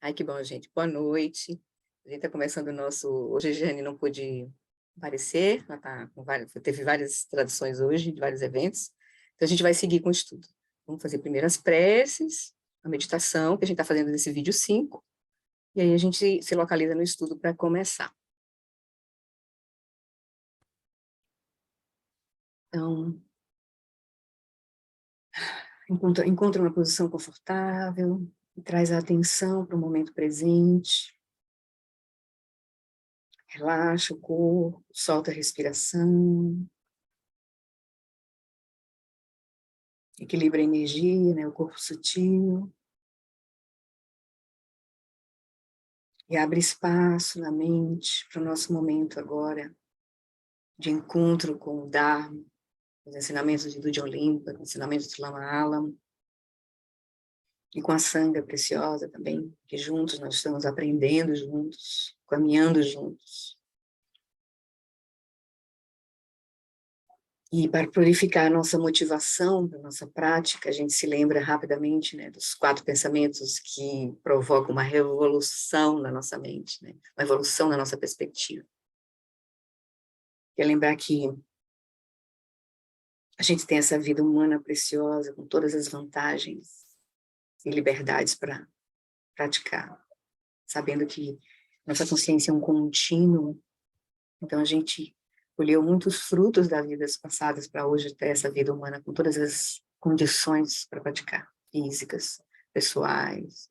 Ai, que bom, gente. Boa noite. A gente está começando o nosso... Hoje a Jane não pôde aparecer, ela teve várias traduções hoje, de vários eventos. Então, a gente vai seguir com o estudo. Vamos fazer primeiro as preces, a meditação, que a gente está fazendo nesse vídeo 5, e aí a gente se localiza no estudo para começar. Então, encontra uma posição confortável, e traz a atenção para o momento presente. Relaxa o corpo, solta a respiração. Equilibra a energia, né, o corpo sutil. E abre espaço na mente para o nosso momento agora de encontro com o Dharma, os ensinamentos de Duja Olimpa, os ensinamentos de Lama Alam, e com a Sangha preciosa também, que juntos nós estamos aprendendo juntos, caminhando juntos. E para purificar a nossa motivação, a nossa prática, a gente se lembra rapidamente, né, dos 4 pensamentos que provocam uma revolução na nossa mente, né, uma evolução na nossa perspectiva. Quer lembrar que a gente tem essa vida humana preciosa, com todas as vantagens e liberdades para praticar, sabendo que nossa consciência é um contínuo, então a gente colheu muitos frutos das vidas passadas para hoje ter essa vida humana com todas as condições para praticar, físicas, pessoais,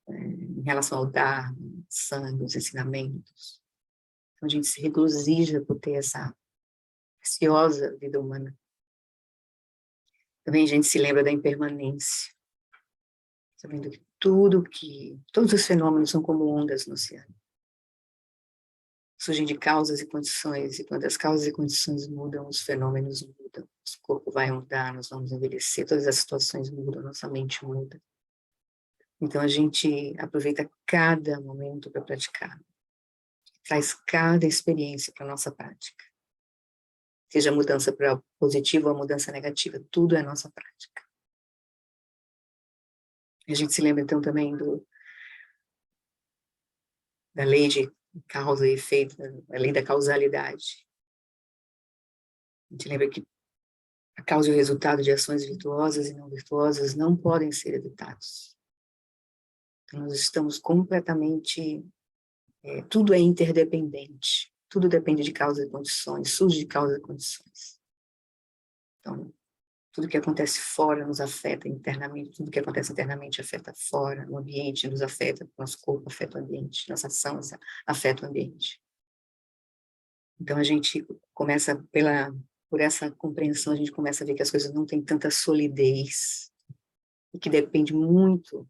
em relação ao Dharma, sangue, os ensinamentos. Então a gente se regozija por ter essa preciosa vida humana. Também a gente se lembra da impermanência, sabendo que todos os fenômenos são como ondas no oceano. Surgem de causas e condições, e quando as causas e condições mudam, os fenômenos mudam, nosso corpo vai mudar, nós vamos envelhecer, todas as situações mudam, nossa mente muda. Então a gente aproveita cada momento para praticar, traz cada experiência para a nossa prática. Seja mudança para positiva ou mudança negativa, tudo é nossa prática. A gente se lembra então também da lei de causa e efeito, a lei da causalidade. A gente lembra que a causa e o resultado de ações virtuosas e não virtuosas não podem ser evitados. Então, nós estamos completamente... tudo é interdependente. Tudo depende de causa e condições, surge de causa e condições. Então, tudo que acontece fora nos afeta internamente, tudo que acontece internamente afeta fora, o ambiente nos afeta, nosso corpo afeta o ambiente, nossa ação afeta o ambiente. Então, a gente começa por essa compreensão, a gente começa a ver que as coisas não têm tanta solidez, e que depende muito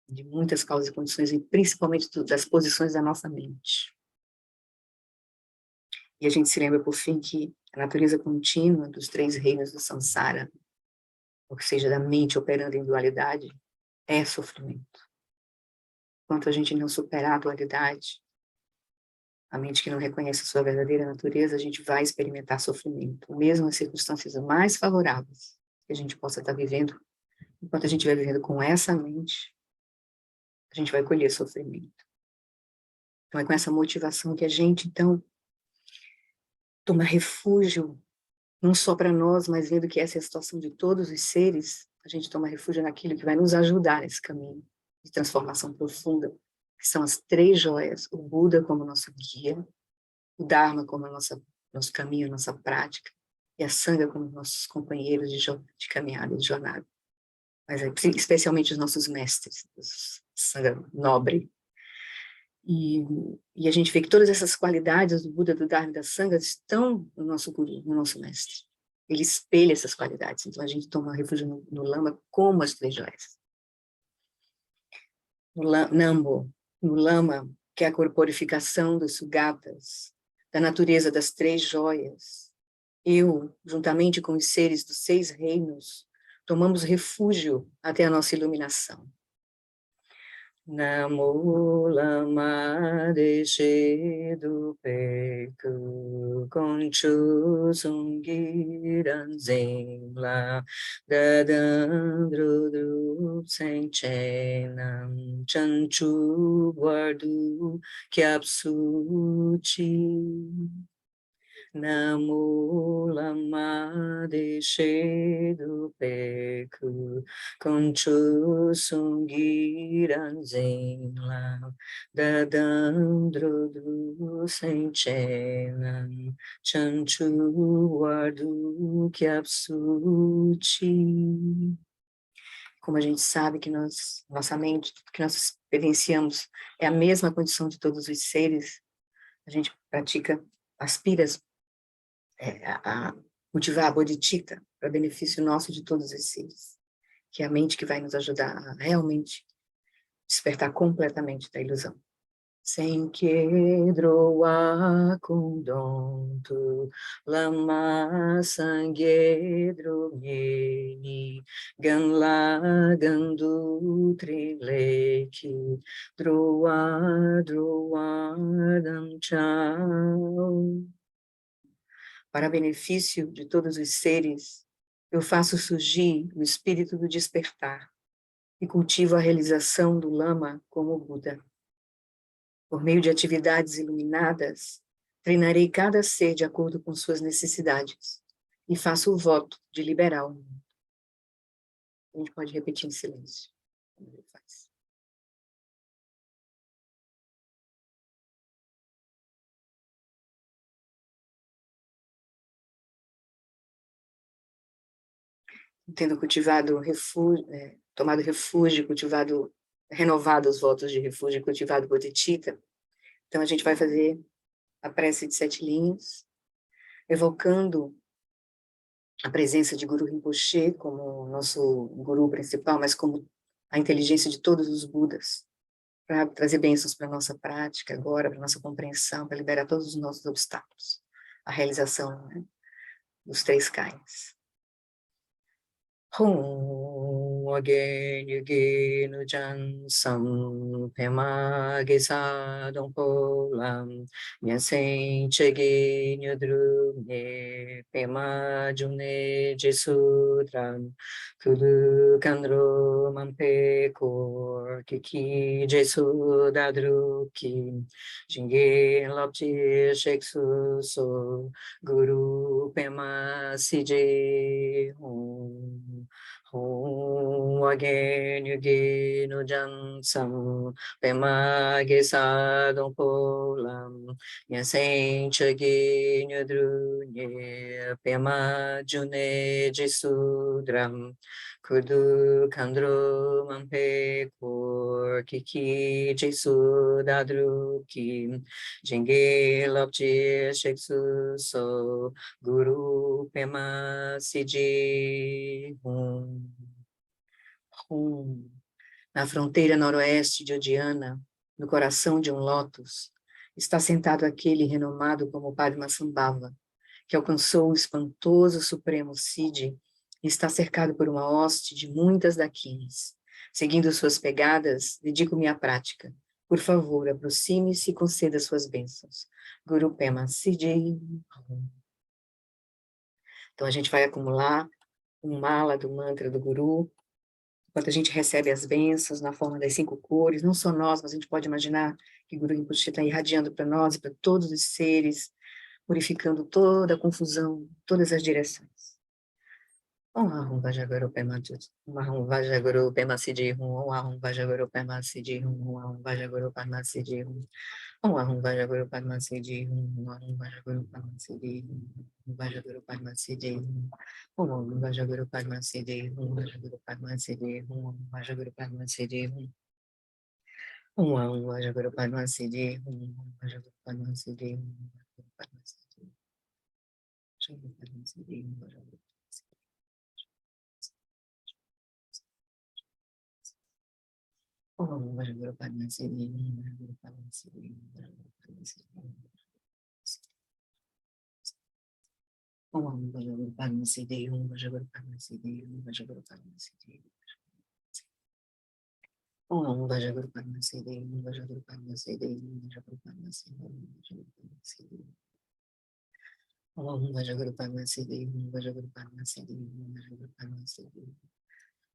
de muitas causas e condições, e principalmente das posições da nossa mente. E a gente se lembra, por fim, que a natureza contínua dos 3 reinos do samsara, ou seja, da mente operando em dualidade, é sofrimento. Enquanto a gente não superar a dualidade, a mente que não reconhece a sua verdadeira natureza, a gente vai experimentar sofrimento, mesmo nas circunstâncias mais favoráveis que a gente possa estar vivendo. Enquanto a gente estiver vivendo com essa mente, a gente vai colher sofrimento. Então é com essa motivação que a gente, então, toma refúgio, não só para nós, mas vendo que essa é a situação de todos os seres, a gente toma refúgio naquilo que vai nos ajudar nesse caminho de transformação profunda, que são as 3 joias, o Buda como nosso guia, o Dharma como nosso caminho, nossa prática, e a Sangha como nossos companheiros de caminhada, de jornada. Mas especialmente os nossos mestres, os Sangha nobre. E a gente vê que todas essas qualidades do Buda, do Dharma e da Sangha estão no nosso Guru, no nosso mestre. Ele espelha essas qualidades, então a gente toma refúgio no Lama como as 3 joias. Nambo, no Lama, que é a corporificação dos Sugatas, da natureza das 3 joias. Eu, juntamente com os seres dos 6 reinos, tomamos refúgio até a nossa iluminação. Namo Lama Deshe Dupeku Conchu Sungiran Zingla Dadandru Senchenam Chanchu Guardu Kyapsuchi Namo Lama Deshedu Peku Conchu Sungiran Zenlam Dadandro Du Senchenam Chanchu Guardu Kyapsuchi. Como a gente sabe que nossa mente, tudo que nós experienciamos é a mesma condição de todos os seres, a gente pratica, aspira a cultivar a bodhicitta para benefício nosso de todos os seres, que é a mente que vai nos ajudar a realmente despertar completamente da ilusão. Sem que droa kundontu lama sangedro meni ganla gandu trileki droa dan chao. Para benefício de todos os seres, eu faço surgir o espírito do despertar e cultivo a realização do Lama como Buda. Por meio de atividades iluminadas, treinarei cada ser de acordo com suas necessidades e faço o voto de liberar o mundo. A gente pode repetir em silêncio, como ele faz. Tendo cultivado refúgio, tomado refúgio, renovado os votos de refúgio, cultivado bodhicitta, então a gente vai fazer a prece de 7 linhas, evocando a presença de Guru Rinpoche como nosso guru principal, mas como a inteligência de todos os Budas, para trazer bênçãos para a nossa prática agora, para a nossa compreensão, para liberar todos os nossos obstáculos, a realização, né, dos 3 kainas. Hum, again, no jan sam pema gesa don polam nyan sen chege nyudrune pema june jesudram kudu kandro mampe kor kiki jesudadruki jinge lopchi sheksu so guru pema sije hum again, no jan sam pema gesa don polam nyan sen chage nyudrunye pema june jesudram kudu kandro mampe kor kiki jesudadruki jenge lopchi sheksu so guru pema siji hum. Na fronteira noroeste de Odiana, no coração de um lótus, está sentado aquele renomado como Padmasambhava, que alcançou o espantoso Supremo Siddhi e está cercado por uma hoste de muitas dakinis. Seguindo suas pegadas, dedico-me à prática. Por favor, aproxime-se e conceda suas bênçãos. Guru Pema Siddhi. Então, a gente vai acumular um mala do mantra do Guru, enquanto a gente recebe as bênçãos na forma das 5 cores, não só nós, mas a gente pode imaginar que o Guru Rinpoche está irradiando para nós e para todos os seres, purificando toda a confusão, todas as direções. Om Ahum Vajaguru Pema Jut, Om Ahum Vajaguru Pema Siddhi Hum, Om Ahum Vajaguru Pema Siddhi Hum, Om Ahum Vajaguru Pema Siddhi Hum, Om Ahum Vajaguru Pema Siddhi Hum, Om Ahum Vajaguru Pema Siddhi Hum, Vajaguru Pema Siddhi Hum, Om Ahum Vajaguru Pema Siddhi Hum, Vajaguru Pema Siddhi Hum, Vajaguru Pema Siddhi Hum, Om Ahum Vajaguru Pema Siddhi Hum, Vajaguru Pema Siddhi Hum, Vajaguru Pema Siddhi Hum, Vajaguru Pema Siddhi Hum, Vajaguru Om Vajaguru Padma Siddhi Hum, Vajaguru Padma Siddhi Hum, Vajaguru Padma Siddhi Hum, Om Vajaguru Padma Siddhi Hum, Vajaguru Padma Siddhi Hum, Vajaguru Padma Siddhi Hum, Om Vajaguru Padma Siddhi Hum, Vajaguru Padma Siddhi Hum, Vajaguru Padma Siddhi Hum, Vajaguru Padma Siddhi Om Vajaguru Padma Siddhi Hum, Vajaguru Padma Siddhi Hum, Vajaguru Padma Siddhi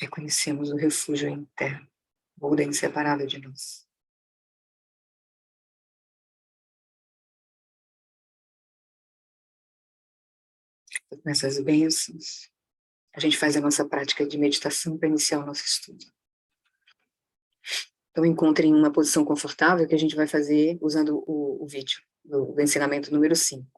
Reconhecemos o refúgio interno, Buda inseparável de nós. Com essas bênçãos, a gente faz a nossa prática de meditação para iniciar o nosso estudo. Então, encontrem uma posição confortável que a gente vai fazer usando o vídeo, do ensinamento número 5.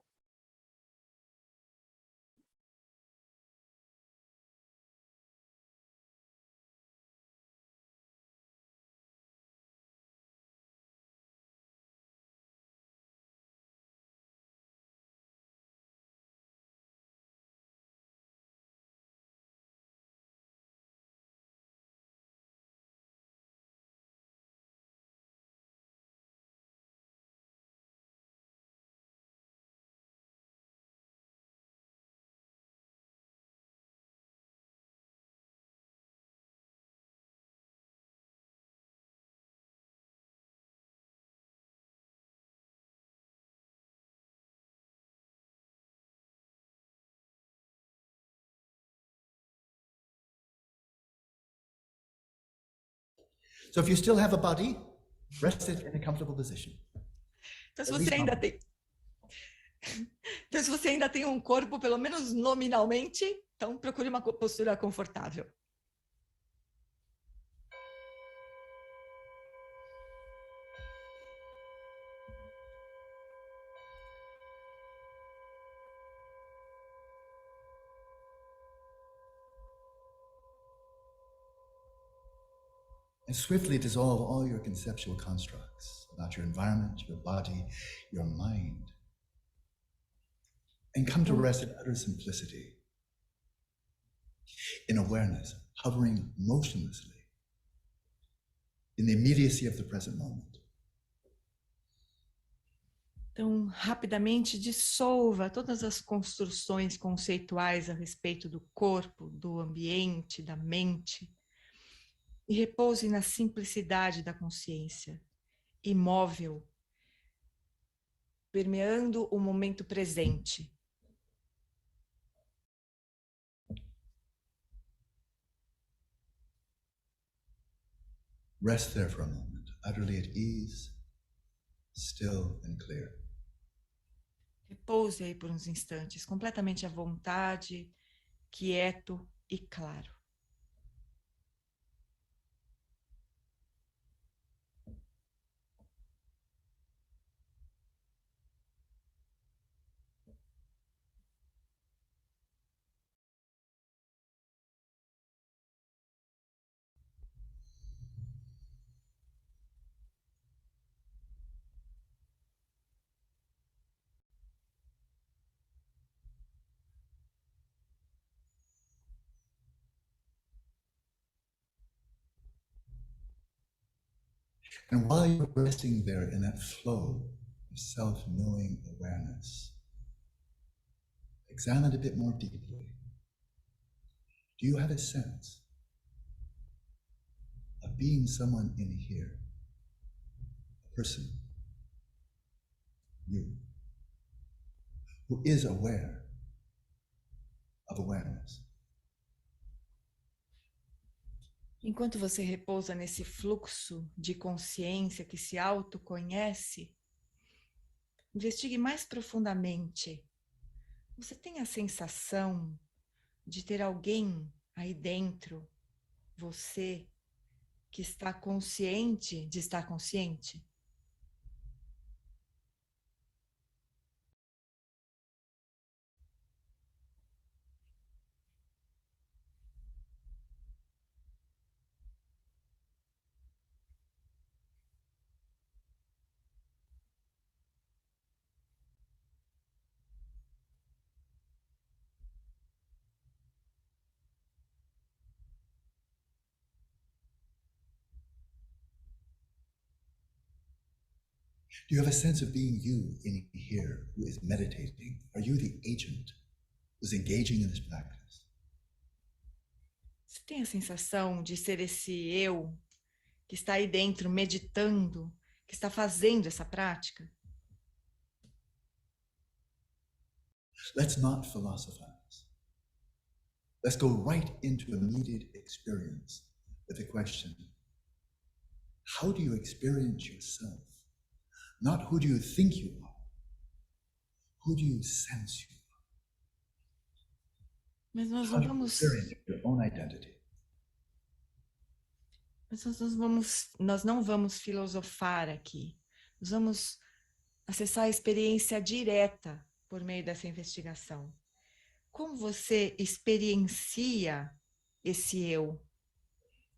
So if you still have a body, rest it in a comfortable position. Então, se você ainda tem... Então, se você ainda tem um corpo, pelo menos nominalmente, então procure uma postura confortável. And swiftly dissolve all your conceptual constructs about your environment, your body, your mind. And come to rest in utter simplicity, in awareness, hovering motionlessly, in the immediacy of the present moment. Então, rapidamente dissolva todas as construções conceituais a respeito do corpo, do ambiente, da mente, e repouse na simplicidade da consciência, imóvel, permeando o momento presente. Rest there for a moment, utterly at ease, still and clear. Repouse aí por uns instantes, completamente à vontade, quieto e claro. And while you're resting there in that flow of self-knowing awareness, examine it a bit more deeply. Do you have a sense of being someone in here, a person, you, who is aware of awareness? Enquanto você repousa nesse fluxo de consciência que se autoconhece, investigue mais profundamente. Você tem a sensação de ter alguém aí dentro, você, que está consciente de estar consciente? Do you have a sense of being you in here who is meditating? Are you the agent who's engaging in this practice? Você tem a sensação de ser esse eu que está aí dentro meditando, que está fazendo essa prática? Let's not philosophize. Let's go right into immediate experience with the question, how do you experience yourself? Not who do you think you are, who do you sense you are? Mas nós How não do you vamos, experience your own identity? mas nós não vamos filosofar aqui. Nós vamos acessar a experiência direta por meio dessa investigação. Como você experiencia esse eu?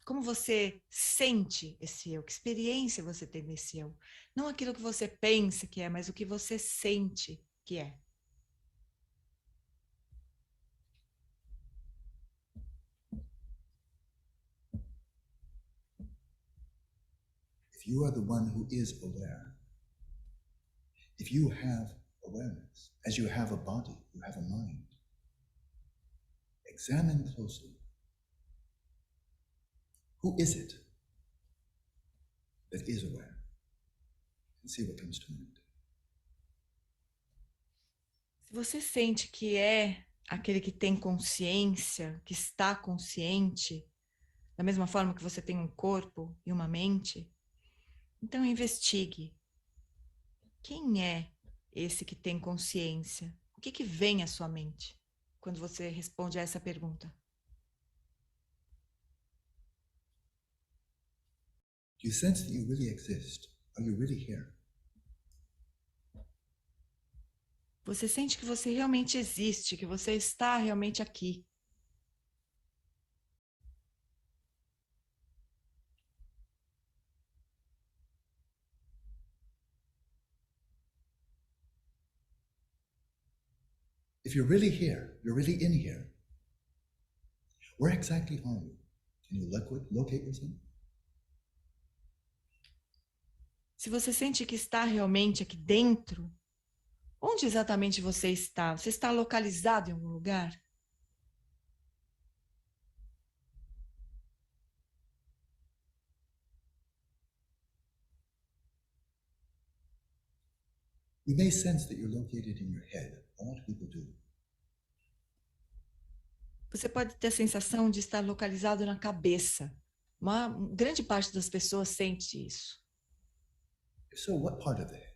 Como você sente esse eu? Que experiência você tem nesse eu? Não aquilo que você pensa que é, mas o que você sente que é. If you are the one who is aware, if you have awareness, as you have a body, you have a mind, examine closely. Who is it that is aware? And see what comes to mind. Se você sente que é aquele que tem consciência, que está consciente, da mesma forma que você tem um corpo e uma mente, então investigue. Quem é esse que tem consciência? O que vem à sua mente quando você responde a essa pergunta? Do you sense that you really exist? Are you really here? Você sente que você realmente existe, que você está realmente aqui. If you're really here, you're really in here, where exactly are you? Can you locate yourself? Se você sente que está realmente aqui dentro, onde exatamente você está? Você está localizado em algum lugar? You may sense that you're located in your head. A lot of people do. Você pode ter a sensação de estar localizado na cabeça. Uma grande parte das pessoas sente isso. If so, what part of the head?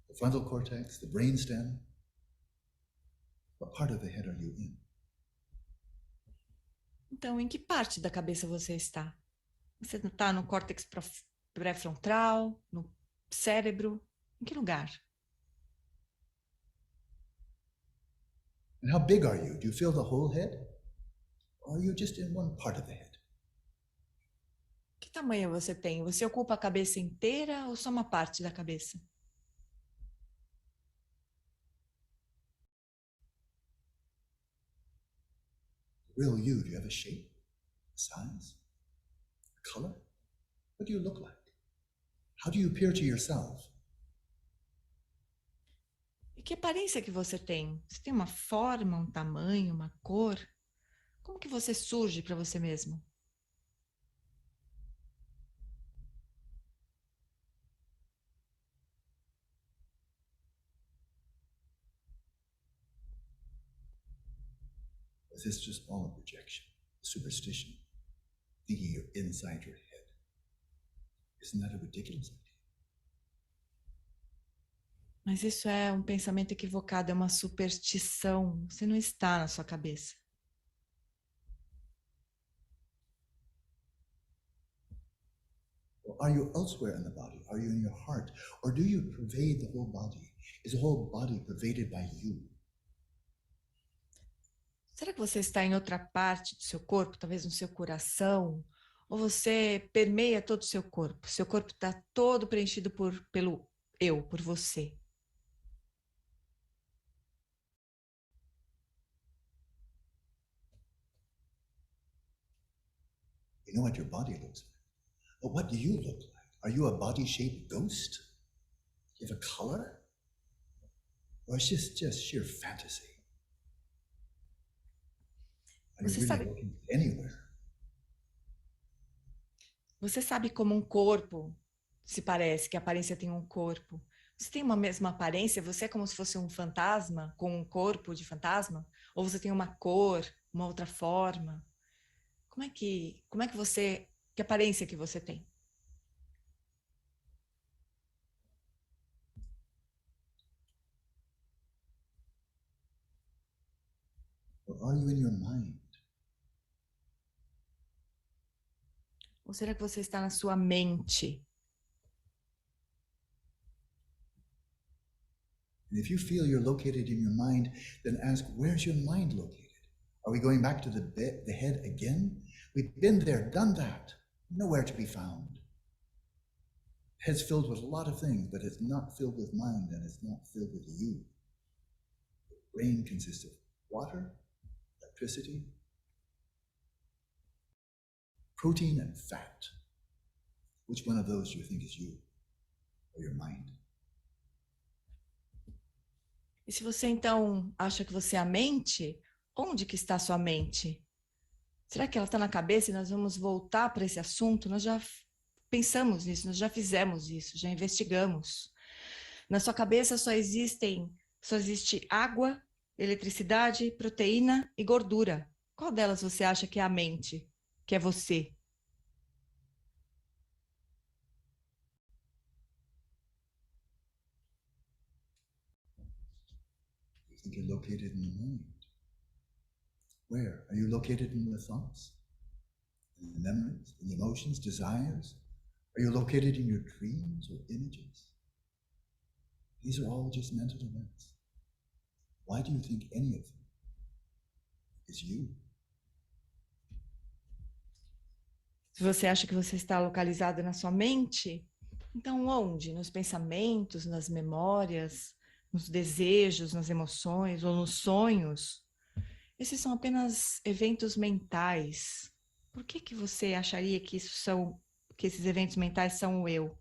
The frontal cortex, the brainstem? What part of the head are you in? Então, em que parte da cabeça você está? Você está no córtex pré-frontal, no cérebro? Em que lugar? And how big are you? Do you feel the whole head? Or are you just in one part of the head? Que tamanho você tem? Você ocupa a cabeça inteira ou só uma parte da cabeça? The real you, do you have a shape, a size, a color? What do you look like? How do you appear to yourself? E que aparência que você tem? Você tem uma forma, um tamanho, uma cor? Como que você surge para você mesmo? Is this just all a projection, a superstition, thinking you're inside your head? Isn't that a ridiculous idea? Mas isso é um pensamento equivocado, é uma superstição. Você não está na sua cabeça. Or are you elsewhere in the body? Are you in your heart? Or do you pervade the whole body? Is the whole body pervaded by you? Será que você está em outra parte do seu corpo, talvez no seu coração? Ou você permeia todo o seu corpo? Seu corpo está todo preenchido pelo eu, por você. You know what your body looks like. But what do you look like? Are you a body-shaped ghost? Do you have a color? Or it's just sheer fantasy? Are you Você really sabe, looking anywhere? você sabe como um corpo se parece, que a aparência tem um corpo. Você tem uma mesma aparência? Você é como se fosse um fantasma com um corpo de fantasma? Ou você tem uma cor uma outra forma? Que aparência que você tem? Or are you in your mind? Ou será que você está na sua mente? And if you feel you're located in your mind, then ask, where's your mind located? Are we going back to the head again? We've been there, done that. Nowhere to be found. Head's filled with a lot of things, but it's not filled with mind, and it's not filled with you. The brain consists of water, electricity, protein, and fat. Which one of those do you think is you, or your mind? E se você, então, acha que você é a mente, onde que está a sua mente? Será que ela está na cabeça e nós vamos voltar para esse assunto? Nós já pensamos nisso, nós já fizemos isso, já investigamos. Na sua cabeça só existe água, eletricidade, proteína e gordura. Qual delas você acha que é a mente, que é você? You think you're located in the mind. Where? Are you located in the thoughts? In the memories, in the emotions, desires? Are you located in your dreams or images? These are all just mental events. Why do you think any of them is you? Se você acha que você está localizado na sua mente, então onde? Nos pensamentos, nas memórias, nos desejos, nas emoções ou nos sonhos? Esses são apenas eventos mentais. Por que você acharia que esses eventos mentais são o eu?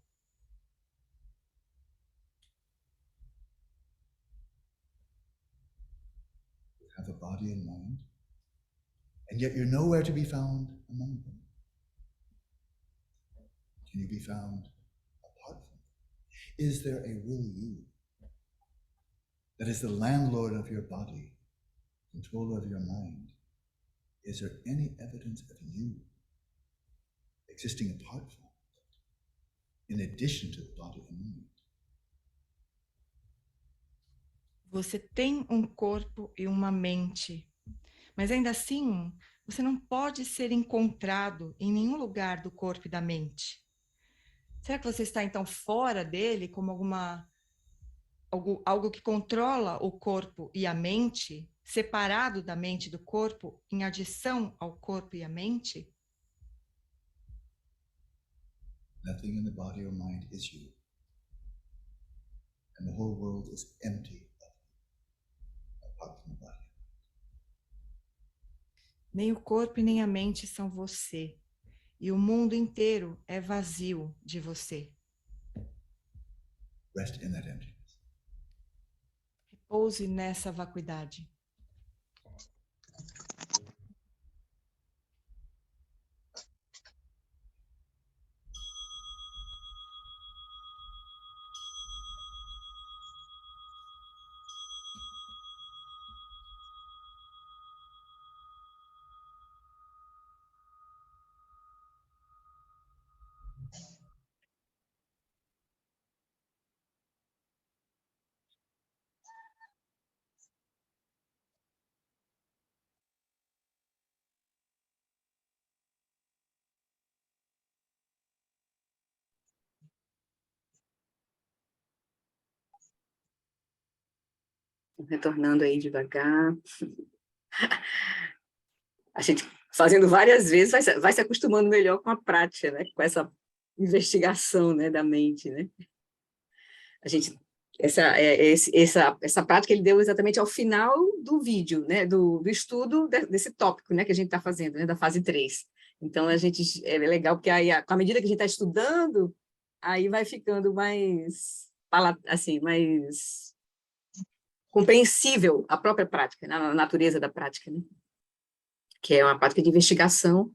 You have a body and mind, and yet you're nowhere to be found among them. Can you be found apart from them? Is there a real you that is the landlord of your body, controller of your mind? Is there any evidence of you existing apart from it, in addition to the body and mind? Você tem um corpo e uma mente, mas ainda assim, você não pode ser encontrado em nenhum lugar do corpo e da mente. Será que você está, então, fora dele, como algo que controla o corpo e a mente, separado da mente e do corpo, em adição ao corpo e à mente? Nothing in the body or mind is you. And the whole world is empty of you, apart from the body. Nem o corpo e nem a mente são você. E o mundo inteiro é vazio de você. Rest in that emptiness. Repouse nessa vacuidade. Retornando aí devagar. A gente fazendo várias vezes vai se acostumando melhor com a prática, né? Com essa investigação, né, da mente, né? A gente essa prática ele deu exatamente ao final do vídeo, né, do estudo desse tópico, né, que a gente está fazendo, né, da fase 3. Então, é legal, porque aí, com a medida que a gente está estudando, aí vai ficando mais, assim, mais compreensível a própria prática, né, a natureza da prática, né? Que é uma prática de investigação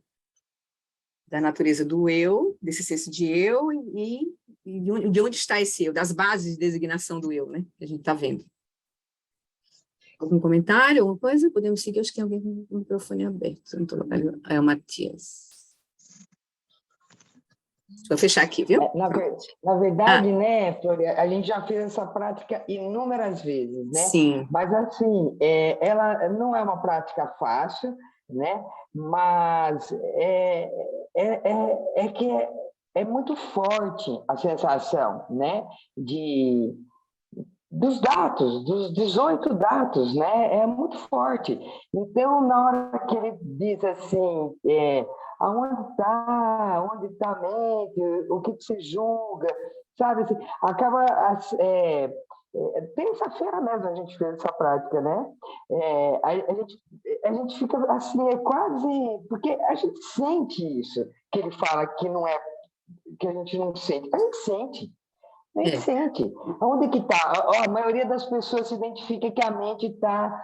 da natureza do eu, desse senso de eu, e de onde está esse eu, das bases de designação do eu, né, que a gente está vendo. Algum comentário, alguma coisa? Podemos seguir, acho que tem alguém com o microfone aberto. Não tô localizando. É o Matias. Deixa eu fechar aqui, viu? Na verdade, né, Flori, a gente já fez essa prática inúmeras vezes, né? Sim. Mas, assim, ela não é uma prática fácil, né? Mas que é muito forte a sensação, né? Dos dados, dos 18 dados, né? É muito forte. Então, na hora que ele diz assim, onde está a mente, o que se julga, sabe? Assim, acaba... terça-feira mesmo a gente fez essa prática, né? A gente fica assim, é quase... Porque a gente sente isso, que ele fala que não é... que a gente não sente. A gente sente. Nem sente. Onde que está? A maioria das pessoas se identifica que a mente está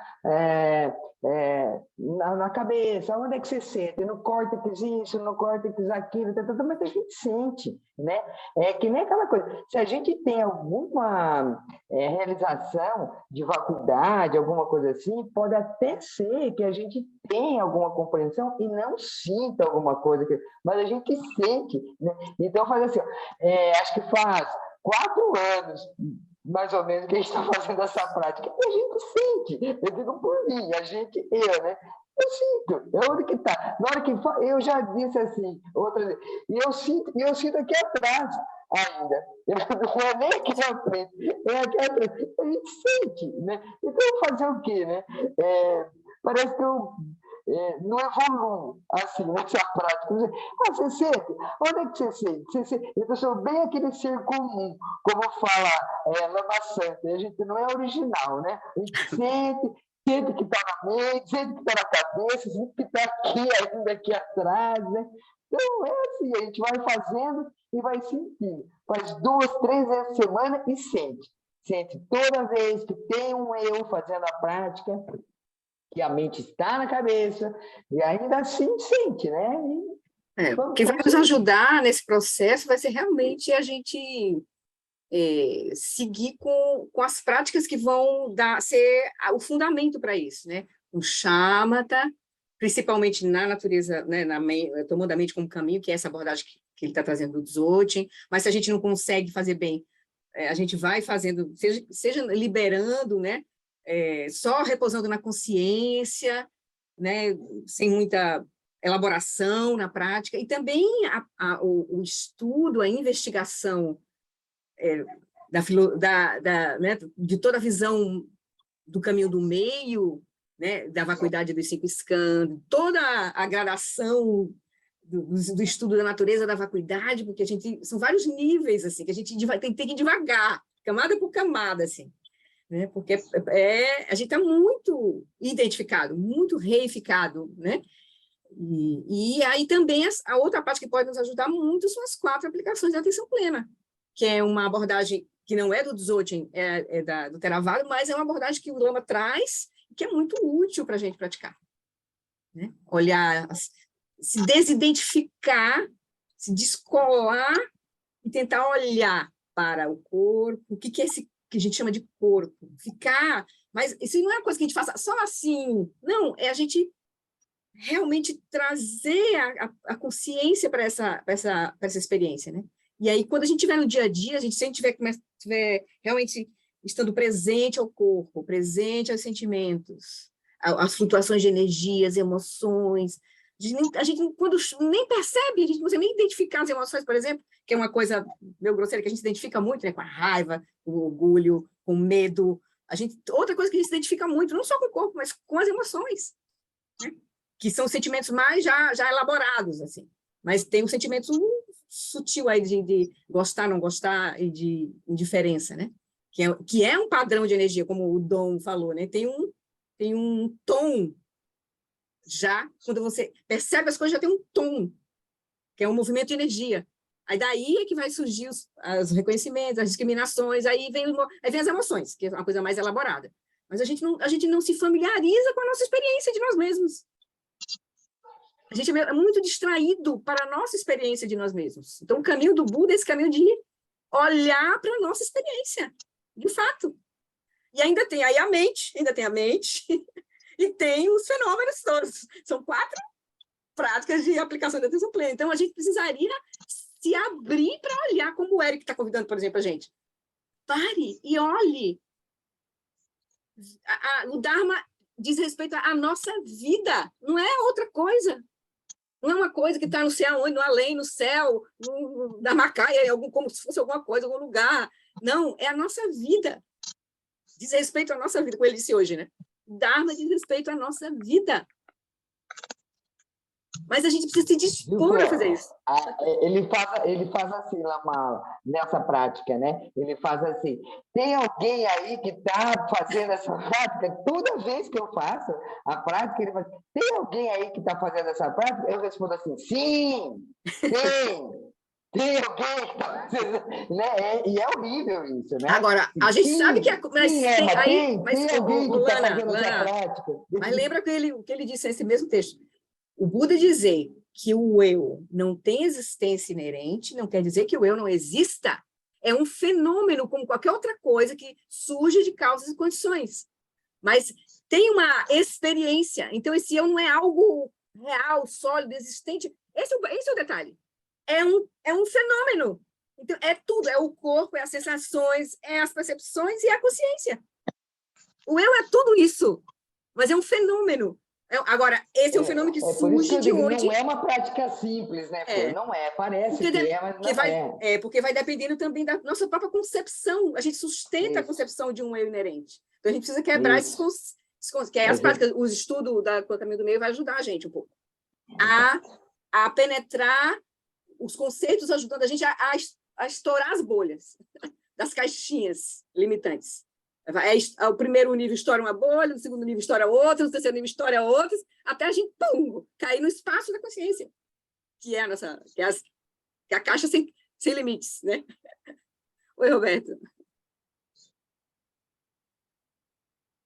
na cabeça. Onde é que você sente? No córtex isso, no córtex aquilo, mas a gente sente, né? É que nem aquela coisa. Se a gente tem alguma realização de vacuidade, alguma coisa assim, pode até ser que a gente tenha alguma compreensão e não sinta alguma coisa, mas a gente sente, né? Então, faz assim, acho que faz 4 anos, mais ou menos, que a gente está fazendo essa prática. E a gente sente. Eu digo por mim, eu, né? Eu sinto. É onde que está. Na hora que eu já disse assim, outra vez, e eu sinto aqui atrás ainda. Não é nem aqui na frente, é aqui atrás. A gente sente, né? Então, fazer o quê, né? Parece que eu não evoluo assim nessa prática. Você sente? Onde é que você sente? Eu sou bem aquele ser comum, como fala Lama Santa. A gente não é original, né? A gente sente que está na mente, sente que está na cabeça, sente que está aqui ainda aqui atrás, né? Então, é assim, a gente vai fazendo e vai sentindo. Faz 2, 3 vezes por semana e sente. Sente toda vez que tem um eu fazendo a prática, que a mente está na cabeça, e ainda assim sente, né? O que vai nos ajudar nesse processo vai ser realmente a gente seguir com as práticas que vão ser o fundamento para isso, né? O shamatha, principalmente na natureza, né, tomando a mente como caminho, que é essa abordagem que ele está trazendo do Dzogchen, mas se a gente não consegue fazer bem, a gente vai fazendo, seja liberando, né? Só repousando na consciência, né, sem muita elaboração na prática, e também o estudo, a investigação né, de toda a visão do caminho do meio, né, da vacuidade dos 5 skandhas, toda a gradação do estudo da natureza da vacuidade, porque são vários níveis assim, que a gente tem que ir devagar, camada por camada, assim. Né? Porque a gente está muito identificado, muito reificado, né? E aí também a outra parte que pode nos ajudar muito são as 4 aplicações da atenção plena, que é uma abordagem que não é do Dzogchen, do Theravada, mas é uma abordagem que o Lama traz, que é muito útil para a gente praticar. Né? Olhar, se desidentificar, se descolar e tentar olhar para o corpo, o que é esse que a gente chama de corpo, mas isso não é uma coisa que a gente faça só assim, não, é a gente realmente trazer a consciência para essa experiência, né? E aí, quando a gente estiver no dia a dia, se a gente estiver realmente estando presente ao corpo, presente aos sentimentos, às flutuações de energias, emoções, a gente quando nem percebe, a gente não consegue nem identificar as emoções, por exemplo, que é uma coisa meio grosseira que a gente se identifica muito, né, com a raiva, com o orgulho, com o medo. Outra coisa que a gente se identifica muito, não só com o corpo, mas com as emoções, né? Que são sentimentos mais já elaborados, assim. Mas tem um sentimento sutil aí de gostar, não gostar e de indiferença, né? Que é um padrão de energia, como o Dom falou, né? Tem um tom. Já, quando você percebe as coisas, já tem um tom, que é um movimento de energia. Aí daí é que vai surgir os reconhecimentos, as discriminações, aí vem as emoções, que é uma coisa mais elaborada. Mas a gente não se familiariza com a nossa experiência de nós mesmos. A gente é muito distraído para a nossa experiência de nós mesmos. Então, o caminho do Buda é esse caminho de olhar para a nossa experiência, de fato. E ainda tem aí a mente, e tem os fenômenos todos. São 4 práticas de aplicação da atenção plena. Então, a gente precisaria se abrir para olhar, como o Eric está convidando, por exemplo, a gente. Pare e olhe. O Dharma diz respeito à nossa vida, não é outra coisa. Não é uma coisa que está no céu, no além, no céu, na Macaia, como se fosse alguma coisa, algum lugar. Não, é a nossa vida. Diz respeito à nossa vida, como ele disse hoje, né? Dharma diz respeito à nossa vida. Mas a gente precisa se dispor a fazer isso. Ele faz assim, nessa prática, né? Ele faz assim, tem alguém aí que está fazendo essa prática? Toda vez que eu faço a prática, ele faz, tem alguém aí que está fazendo essa prática? Eu respondo assim, sim, tem. Tem alguém que está fazendo, né? E é horrível isso, né? Agora, a gente sabe que... Tem alguém que está fazendo essa prática. Mas lembra o que ele disse nesse mesmo texto. O Buda dizer que o eu não tem existência inerente, não quer dizer que o eu não exista. É um fenômeno, como qualquer outra coisa que surge de causas e condições. Mas tem uma experiência. Então, esse eu não é algo real, sólido, existente. Esse é o detalhe. É um fenômeno. Então, é tudo. É o corpo, é as sensações, é as percepções e a consciência. O eu é tudo isso. Mas é um fenômeno. Agora, esse é um fenômeno que surge de onde... Não é uma prática simples, né? Não é, parece que é, mas não é. Porque vai dependendo também da nossa própria concepção. A gente sustenta a concepção de um eu inerente. Então, a gente precisa quebrar esses que é as práticas, os estudos do caminho do meio vai ajudar a gente um pouco a penetrar os conceitos, ajudando a gente a estourar as bolhas das caixinhas limitantes. O primeiro nível estoura uma bolha, o segundo nível estoura outra, o terceiro nível estoura outras, até a gente, cair no espaço da consciência, que é a caixa sem limites, né? Oi, Roberto.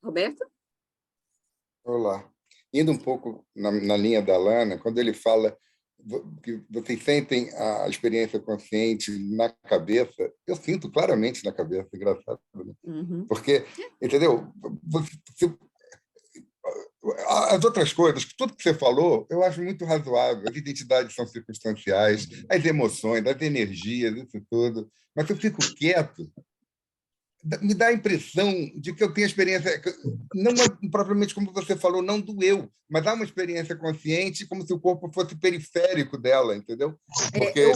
Roberto? Olá. Indo um pouco na linha da Lana, quando ele fala que vocês sentem a experiência consciente na cabeça, eu sinto claramente na cabeça, engraçado, né? Porque, entendeu? As outras coisas, tudo que você falou, eu acho muito razoável. As identidades são circunstanciais, as emoções, as energias, isso tudo. Mas eu fico quieto, me dá a impressão de que eu tenho experiência, não propriamente como você falou, não do eu, mas há uma experiência consciente como se o corpo fosse periférico dela, entendeu? Porque...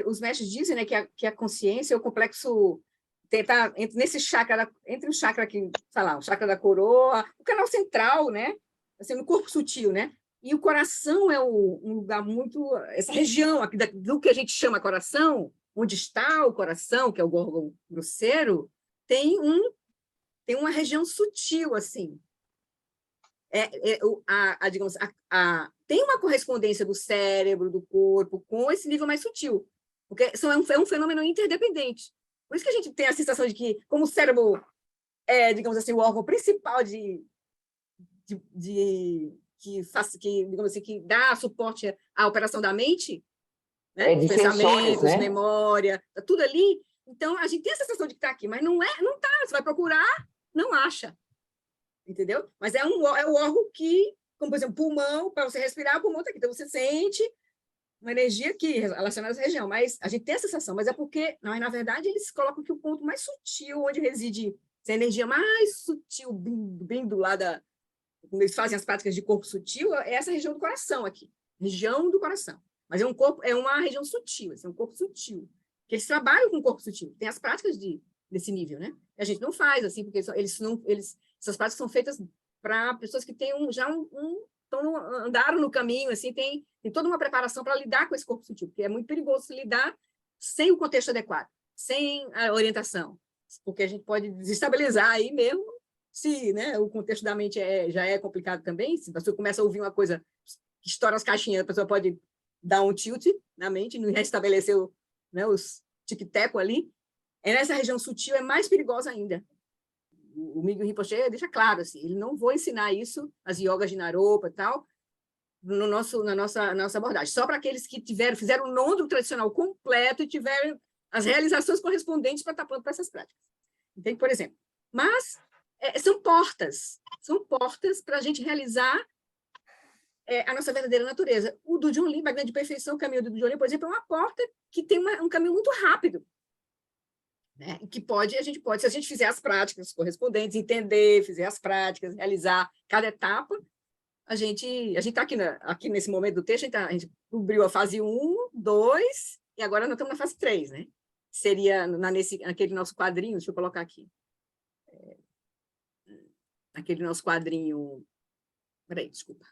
os mestres dizem, né, que a consciência é o complexo, tentar nesse chakra, entre o chakra que, sei lá, o chakra da coroa, o canal central, né, assim, no corpo sutil, né, e o coração é um lugar muito, essa região aqui do que a gente chama coração, onde está o coração, que é o órgão grosseiro, tem uma região sutil, assim. Digamos, tem uma correspondência do cérebro, do corpo, com esse nível mais sutil, porque é um fenômeno interdependente. Por isso que a gente tem a sensação de que, como o cérebro é, digamos assim, o órgão principal digamos assim, que dá suporte à operação da mente, né? De pensamentos, né? memória, tá tudo ali. Então, a gente tem a sensação de que está aqui, mas não está. Você vai procurar, não acha. Entendeu? Mas é o órgão que, como, por exemplo, pulmão, para você respirar, o pulmão está aqui. Então, você sente uma energia aqui, relacionada a essa região. Mas a gente tem a sensação, mas é porque, na verdade, eles colocam que o ponto mais sutil, onde reside essa energia mais sutil, bem do lado quando eles fazem as práticas de corpo sutil, é essa região do coração aqui. Região do coração. Mas é uma região sutil, é um corpo sutil. Que eles trabalham com o corpo sutil. Tem as práticas desse nível, né? E a gente não faz assim, porque essas práticas são feitas para pessoas que têm andaram no caminho, assim, tem toda uma preparação para lidar com esse corpo sutil, porque é muito perigoso lidar sem o contexto adequado, sem a orientação, porque a gente pode desestabilizar aí mesmo, se, né, o contexto da mente já é complicado também, se você começa a ouvir uma coisa que estoura as caixinhas, a pessoa pode dar um tilt na mente, não restabelecer os tic-teco ali. Nessa região sutil é mais perigosa ainda. O Miguel Rinpoche deixa claro, assim, ele não vai ensinar isso, as yogas de Naropa e tal, na nossa abordagem. Só para aqueles que fizeram o nodo tradicional completo e tiveram as realizações correspondentes para estar pronto para essas práticas. Então, por exemplo, Mas são portas para a gente realizar a nossa verdadeira natureza. O do John Lee, a grande perfeição, o caminho do John Lee, por exemplo, é uma porta que tem um caminho muito rápido, né? Que a gente pode, se a gente fizer as práticas correspondentes, entender, fizer as práticas, realizar cada etapa, a gente está aqui nesse momento do texto, a gente cobriu a fase 1, 2, e agora nós estamos na fase 3, né? Seria naquele nosso quadrinho, deixa eu colocar aqui. Aquele nosso quadrinho. Peraí, desculpa.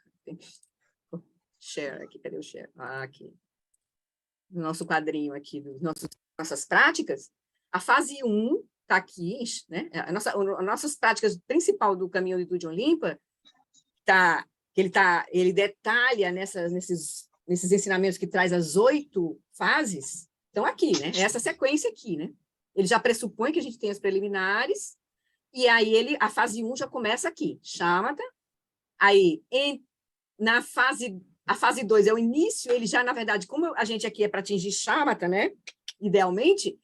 Share aqui, cadê o share? Aqui. No nosso quadrinho aqui, nossas práticas, a fase 1 está aqui, né? As nossas práticas principal do caminho do John Limpa ele detalha nesses ensinamentos que traz as 8 fases, estão aqui, né? Essa sequência aqui, né? Ele já pressupõe que a gente tem as preliminares, e aí a fase 1 já começa aqui, Shamatha. Aí, a fase 2 é o início, ele já, na verdade, como a gente aqui é para atingir Shamatha, né? Idealmente,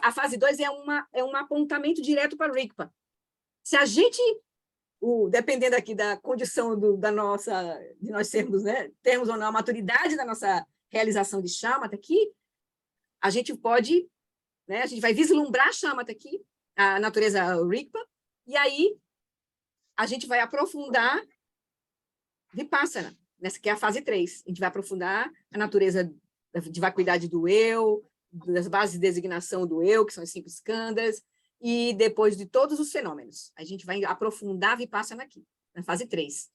a fase 2 é um apontamento direto para o Rigpa. Se a gente, dependendo aqui da condição de nós sermos, né, termos ou não a maturidade da nossa realização de Shamatha aqui, a gente pode, né, a gente vai vislumbrar Shamatha aqui, a natureza Rigpa, e aí a gente vai aprofundar Vipassana, nessa que é a fase 3. A gente vai aprofundar a natureza de vacuidade do eu, das bases de designação do eu, que são as 5 skandhas, e depois de todos os fenômenos. A gente vai aprofundar Vipassana aqui, na fase 3.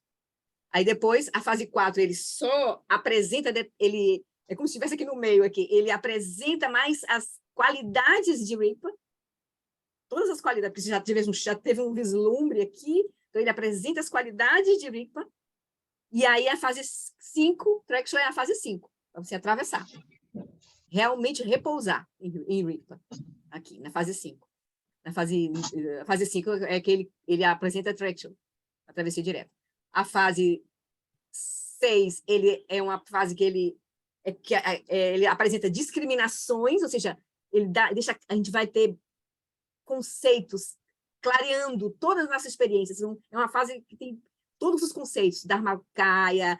Aí depois, a fase 4, ele só apresenta, é como se estivesse aqui no meio, aqui, ele apresenta mais as qualidades de Rigpa, todas as qualidades, já teve um vislumbre aqui, então ele apresenta as qualidades de Rigpa, e aí a fase 5, Traction é a fase 5, para você atravessar. Realmente repousar em Rigpa, aqui, na fase 5. A fase 5 é que ele apresenta Traction, a travessia direta. A fase 6, ele é uma fase que ele apresenta discriminações, ou seja, a gente vai ter conceitos clareando todas as nossas experiências. É uma fase que tem todos os conceitos, Dharmakaya,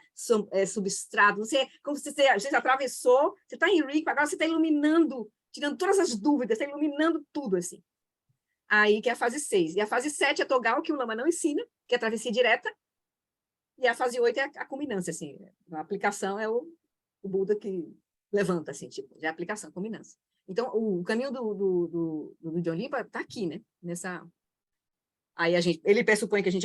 substrato, como se você atravessou, você está em Rigpa, agora você está iluminando, tirando todas as dúvidas, está iluminando tudo, assim. Aí que é a fase 6. E a fase 7 é Togal, que o Lama não ensina, que é a travessia direta, e a fase 8 é a culminância, assim. A aplicação é o Buda que levanta, assim, tipo, é a aplicação, a culminância. Então, o caminho do John Limpa está aqui, né? Aí ele pressupõe que a gente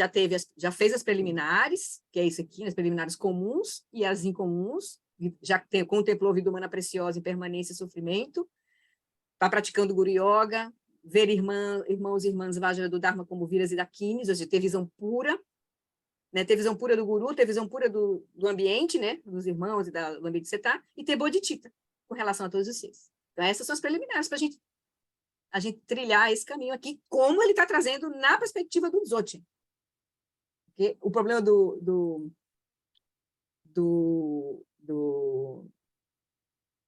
já fez as preliminares, que é isso aqui, as preliminares comuns e as incomuns, já contemplou vida humana preciosa em permanência e sofrimento, está praticando Guru Yoga, ver irmãos e irmãs Vajra do Dharma como viras e dakinis, ou seja, ter visão pura, né? Ter visão pura do Guru, ter visão pura do ambiente, né? Dos irmãos e do ambiente que você está, e ter bodhicitta com relação a todos os seres. Então, essas são as preliminares para a gente trilhar esse caminho aqui, como ele está trazendo na perspectiva do Dzogchen. Porque o problema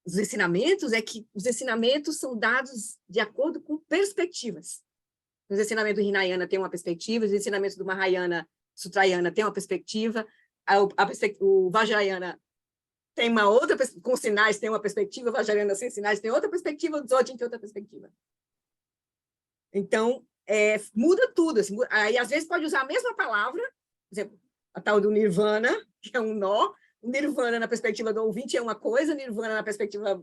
dos ensinamentos é que os ensinamentos são dados de acordo com perspectivas. Os ensinamentos do Hinayana têm uma perspectiva, os ensinamentos do Mahayana Sutrayana têm uma perspectiva, o Vajrayana tem uma outra, com sinais tem uma perspectiva, o Vajrayana sem sinais tem outra perspectiva, o Dzogchen tem outra perspectiva. Então, muda tudo. Assim, aí, às vezes, pode usar a mesma palavra, por exemplo, a tal do Nirvana, que é um nó. O Nirvana, na perspectiva do ouvinte, é uma coisa, o Nirvana, na perspectiva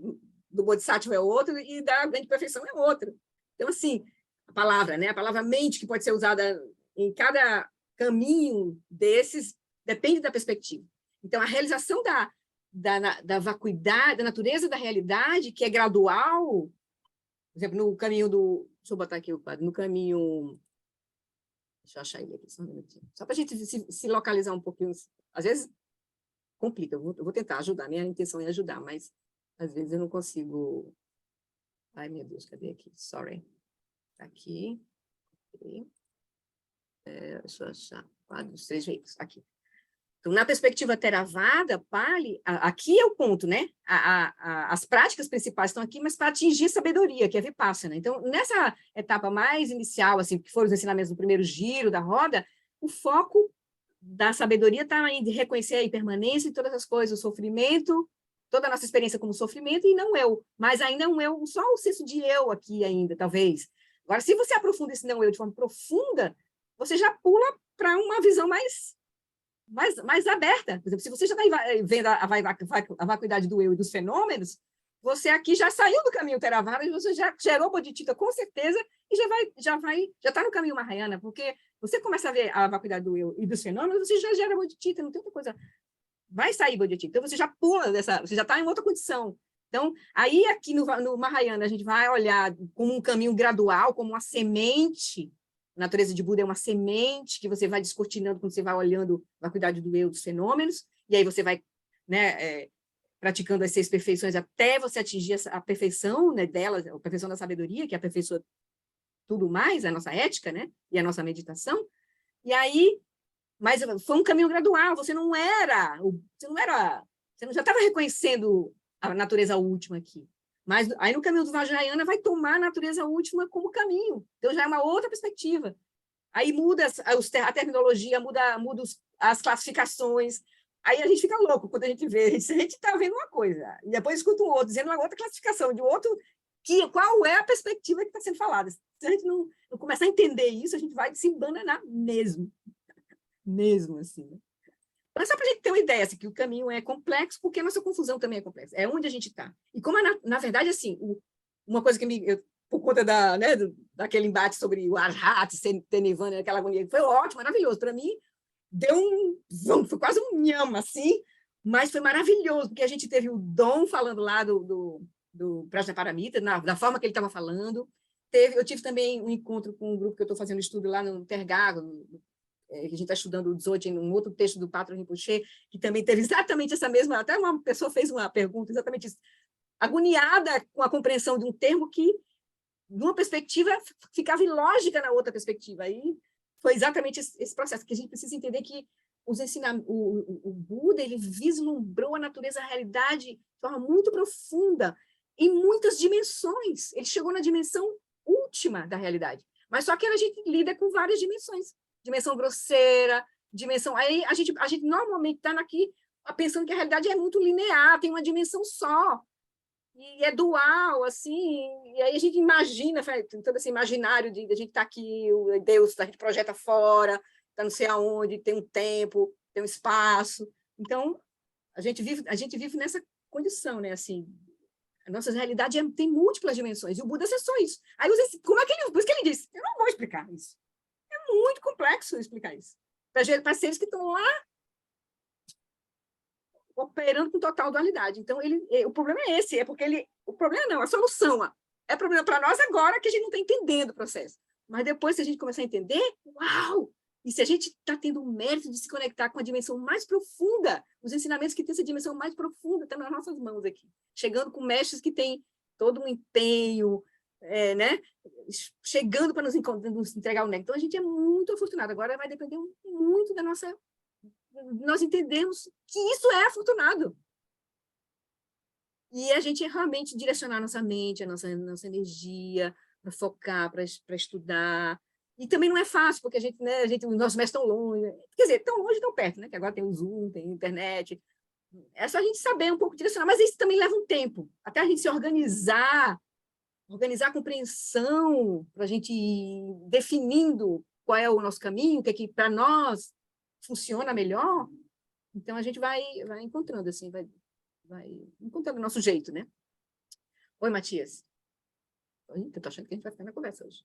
do Bodhisattva, é outra, e da grande perfeição é outra. Então, assim, a palavra, né? A palavra mente, que pode ser usada em cada caminho desses, depende da perspectiva. Então, a realização da vacuidade, da natureza da realidade, que é gradual, por exemplo, no caminho deixa eu botar aqui o quadro. No caminho... Deixa eu achar ele aqui, só um minutinho. Só para a gente se localizar um pouquinho. Às vezes, complica. Eu vou tentar ajudar. Minha intenção é ajudar, mas às vezes eu não consigo... Ai, meu Deus, cadê aqui? Sorry. Tá aqui. Okay. Deixa eu achar. Quadro dos 3 veículos. Aqui. Então, na perspectiva Theravada, Pali, aqui é o ponto, né? As práticas principais estão aqui, mas para atingir a sabedoria, que é Vipassana. Então, nessa etapa mais inicial, assim, que foram os ensinamentos do primeiro giro da roda, o foco da sabedoria está em reconhecer a impermanência e todas as coisas, o sofrimento, toda a nossa experiência como sofrimento e não eu, mas ainda um eu, só o senso de eu aqui ainda, talvez. Agora, se você aprofunda esse não eu de forma profunda, você já pula para uma visão mais aberta. Por exemplo, se você já está vendo a vacuidade do eu e dos fenômenos, você aqui já saiu do caminho Theravada e você já gerou Bodhicitta com certeza e já está no caminho Mahayana, porque você começa a ver a vacuidade do eu e dos fenômenos, você já gera Bodhicitta, não tem outra coisa. Vai sair Bodhicitta. Então, você já pula você já está em outra condição. Então, aí aqui no Mahayana, a gente vai olhar como um caminho gradual, como uma semente. A natureza de Buda é uma semente que você vai descortinando quando você vai olhando a vacuidade do eu, dos fenômenos, e aí você vai, né, praticando as 6 perfeições até você atingir a perfeição, né, delas, a perfeição da sabedoria, que é a perfeição tudo mais, a nossa ética, né, e a nossa meditação. E aí, mas foi um caminho gradual, você já estava reconhecendo a natureza última aqui. Mas aí no caminho do Vajrayana vai tomar a natureza última como caminho. Então já é uma outra perspectiva. Aí muda a terminologia, muda as classificações. Aí a gente fica louco quando a gente vê. A gente está vendo uma coisa, e depois escuta um outro, dizendo uma outra classificação, de outro, qual é a perspectiva que está sendo falada. Se a gente não começar a entender isso, a gente vai se embananar mesmo. Mesmo assim, né? Mas só para a gente ter uma ideia, assim, que o caminho é complexo, porque a nossa confusão também é complexa. É onde a gente está. E como, na verdade, assim, uma coisa que por conta daquele embate sobre o Arhat, Nirvana, aquela agonia, foi ótimo, maravilhoso. Para mim, foi quase um nhama, assim, mas foi maravilhoso, porque a gente teve o Dom falando lá do Prajnaparamita, da forma que ele estava falando. Eu tive também um encontro com um grupo que eu estou fazendo estudo lá no Tergago, que a gente está estudando o Dzogchen, um outro texto do Patra Rinpoche, que também teve exatamente essa mesma... Até uma pessoa fez uma pergunta exatamente isso, agoniada com a compreensão de um termo que, de uma perspectiva, ficava ilógica na outra perspectiva. Aí foi exatamente esse processo, que a gente precisa entender que o Buda, ele vislumbrou a natureza, a realidade de forma muito profunda, em muitas dimensões. Ele chegou na dimensão última da realidade. Mas só que a gente lida com várias dimensões. Dimensão grosseira, dimensão... Aí a gente normalmente está aqui pensando que a realidade é muito linear, tem uma dimensão só, e é dual, assim, e aí a gente imagina, todo esse imaginário de a gente estar aqui, o Deus, a gente projeta fora, está não sei aonde, tem um tempo, tem um espaço. Então, a gente vive nessa condição, né, assim, a nossa realidade tem múltiplas dimensões, e o Buda acessou isso. Aí, como é que por isso que ele disse, eu não vou explicar isso. É muito complexo explicar isso. Para seres que estão lá operando com total dualidade. Então, o problema é esse, o problema não, a solução é problema para nós agora, que a gente não está entendendo o processo. Mas depois, se a gente começar a entender, uau! E se a gente está tendo o mérito de se conectar com a dimensão mais profunda, os ensinamentos que têm essa dimensão mais profunda estão nas nossas mãos aqui. Chegando com mestres que têm todo um empenho, né? Chegando para nos entregar o néctar. Então, a gente é muito afortunado. Agora vai depender muito da nossa... Nós entendemos que isso é afortunado. E a gente realmente direcionar a nossa mente, a nossa energia, para focar, para estudar. E também não é fácil, porque os nossos mestres estão longe. Quer dizer, tão longe e tão perto, né? Que agora tem o Zoom, tem a internet. É só a gente saber um pouco direcionar, mas isso também leva um tempo. Até a gente se organizar a compreensão, para a gente ir definindo qual é o nosso caminho, o que para nós funciona melhor. Então, a gente vai encontrando, assim, vai encontrando o nosso jeito, né? Oi, Matias. Oi, eu estou achando que a gente vai ficar na conversa hoje.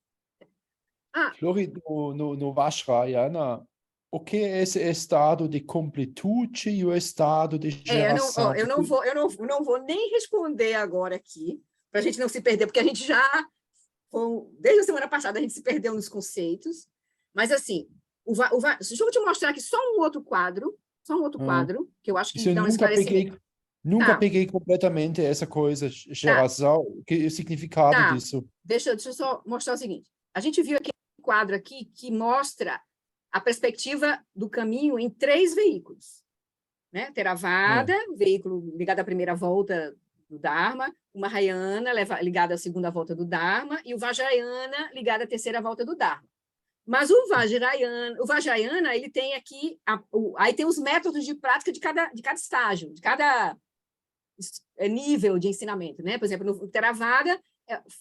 Flori, no Vajrayana, o que é esse estado de completude e o estado de geração? Eu não vou nem responder agora aqui, para a gente não se perder, porque a gente desde a semana passada, a gente se perdeu nos conceitos, mas, assim, deixa eu te mostrar aqui só um outro quadro, que eu acho que dá um esclarecimento. Nunca peguei completamente essa coisa, geração, que o significado disso. Deixa eu só mostrar o seguinte. A gente viu aqui um quadro aqui que mostra a perspectiva do caminho em 3 veículos. né? Theravada, veículo ligado à primeira volta do Dharma, o Mahayana ligado à segunda volta do Dharma e o Vajrayana ligado à terceira volta do Dharma. Mas o Vajrayana, ele tem aqui, aí tem os métodos de prática de cada estágio, de cada nível de ensinamento, né? Por exemplo, no Theravada,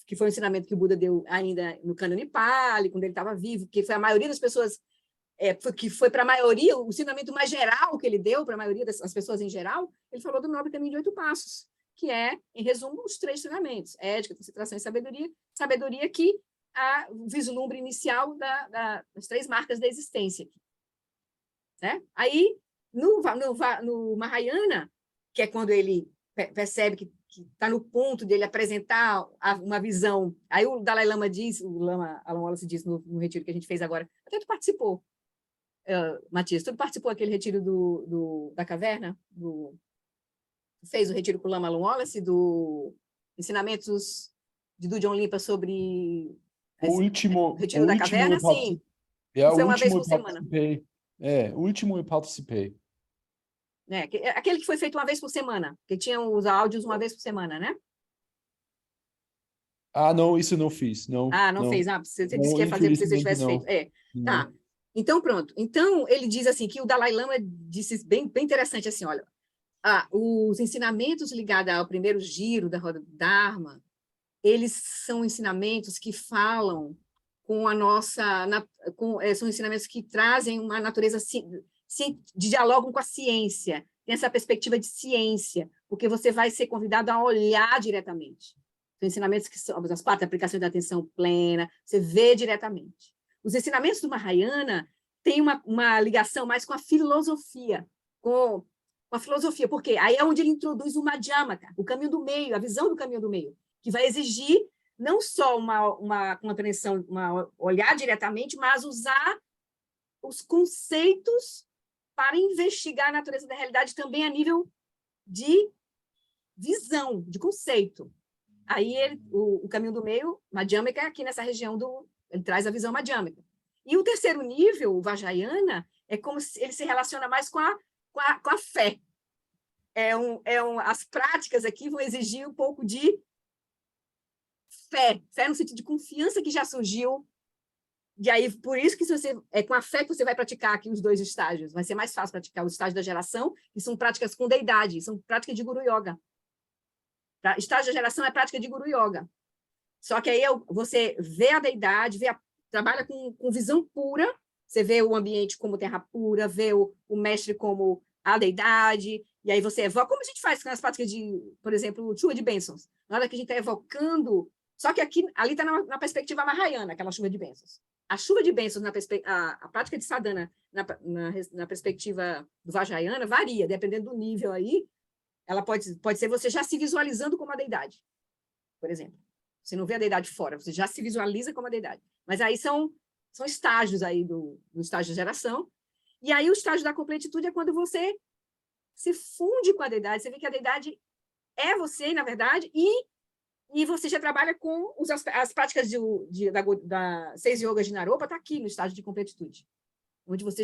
que foi o ensinamento que o Buda deu ainda no Cânone Pali, quando ele estava vivo, que foi a maioria das pessoas, que foi para a maioria, o ensinamento mais geral que ele deu para a maioria das pessoas em geral, ele falou do Nobre Caminho de 8 Passos, que é, em resumo, os 3 treinamentos: ética, concentração e sabedoria que o vislumbre inicial das 3 marcas da existência. Né? Aí, no Mahayana, que é quando ele percebe que está no ponto dele apresentar uma visão, aí o Dalai Lama diz, o Lama Alan Wallace disse no retiro que a gente fez agora, até tu participou, Matias, tu participou daquele retiro da caverna? Fez o retiro com o Lama Alan Wallace, do Ensinamentos de Dujon Limpa sobre o retiro da caverna? Sim, foi uma vez por semana. O último eu participei. Aquele que foi feito uma vez por semana, que tinha os áudios uma vez por semana, né? Não, isso não fiz. Não fez. Você disse que ia fazer porque você tivesse feito. Tá. Então, pronto. Então, ele diz assim, que o Dalai Lama disse bem interessante assim, olha, os ensinamentos ligados ao primeiro giro da roda do Dharma, eles são ensinamentos que falam com a nossa... são ensinamentos que trazem uma natureza... dialogam com a ciência, tem essa perspectiva de ciência, porque você vai ser convidado a olhar diretamente. São ensinamentos que são as 4 aplicações da atenção plena, você vê diretamente. Os ensinamentos do Mahayana têm uma ligação mais com a filosofia, com a filosofia, porque aí é onde ele introduz o Madhyamaka, o caminho do meio, a visão do caminho do meio, que vai exigir não só uma compreensão, olhar diretamente, mas usar os conceitos para investigar a natureza da realidade também a nível de visão, de conceito. Aí o caminho do meio, Madhyamaka, aqui nessa região ele traz a visão Madhyamaka. E o terceiro nível, o Vajrayana, é como se ele se relaciona mais com a fé. As práticas aqui vão exigir um pouco de fé no sentido de confiança que já surgiu. E aí, por isso que é com a fé que você vai praticar aqui os 2 estágios. Vai ser mais fácil praticar o estágio da geração, que são práticas com deidade, são práticas de Guru Yoga. Estágio da geração é prática de Guru Yoga. Só que aí você vê a deidade, trabalha com visão pura, você vê o ambiente como terra pura, vê o mestre como a deidade, e aí você evoca, como a gente faz nas práticas de, por exemplo, chuva de bênçãos. Na hora que a gente está evocando, só que ali está na perspectiva Mahayana, aquela chuva de bênçãos. A chuva de bênçãos, a prática de sadhana na perspectiva do Vajrayana varia, dependendo do nível aí, ela pode ser você já se visualizando como a deidade, por exemplo. Você não vê a deidade fora, você já se visualiza como a deidade. Mas aí são estágios aí do estágio de geração, e aí o estágio da completitude é quando você se funde com a deidade, você vê que a deidade é você, na verdade, e você já trabalha com as práticas da 6 yogas de Naropa, está aqui no estágio de completitude, onde você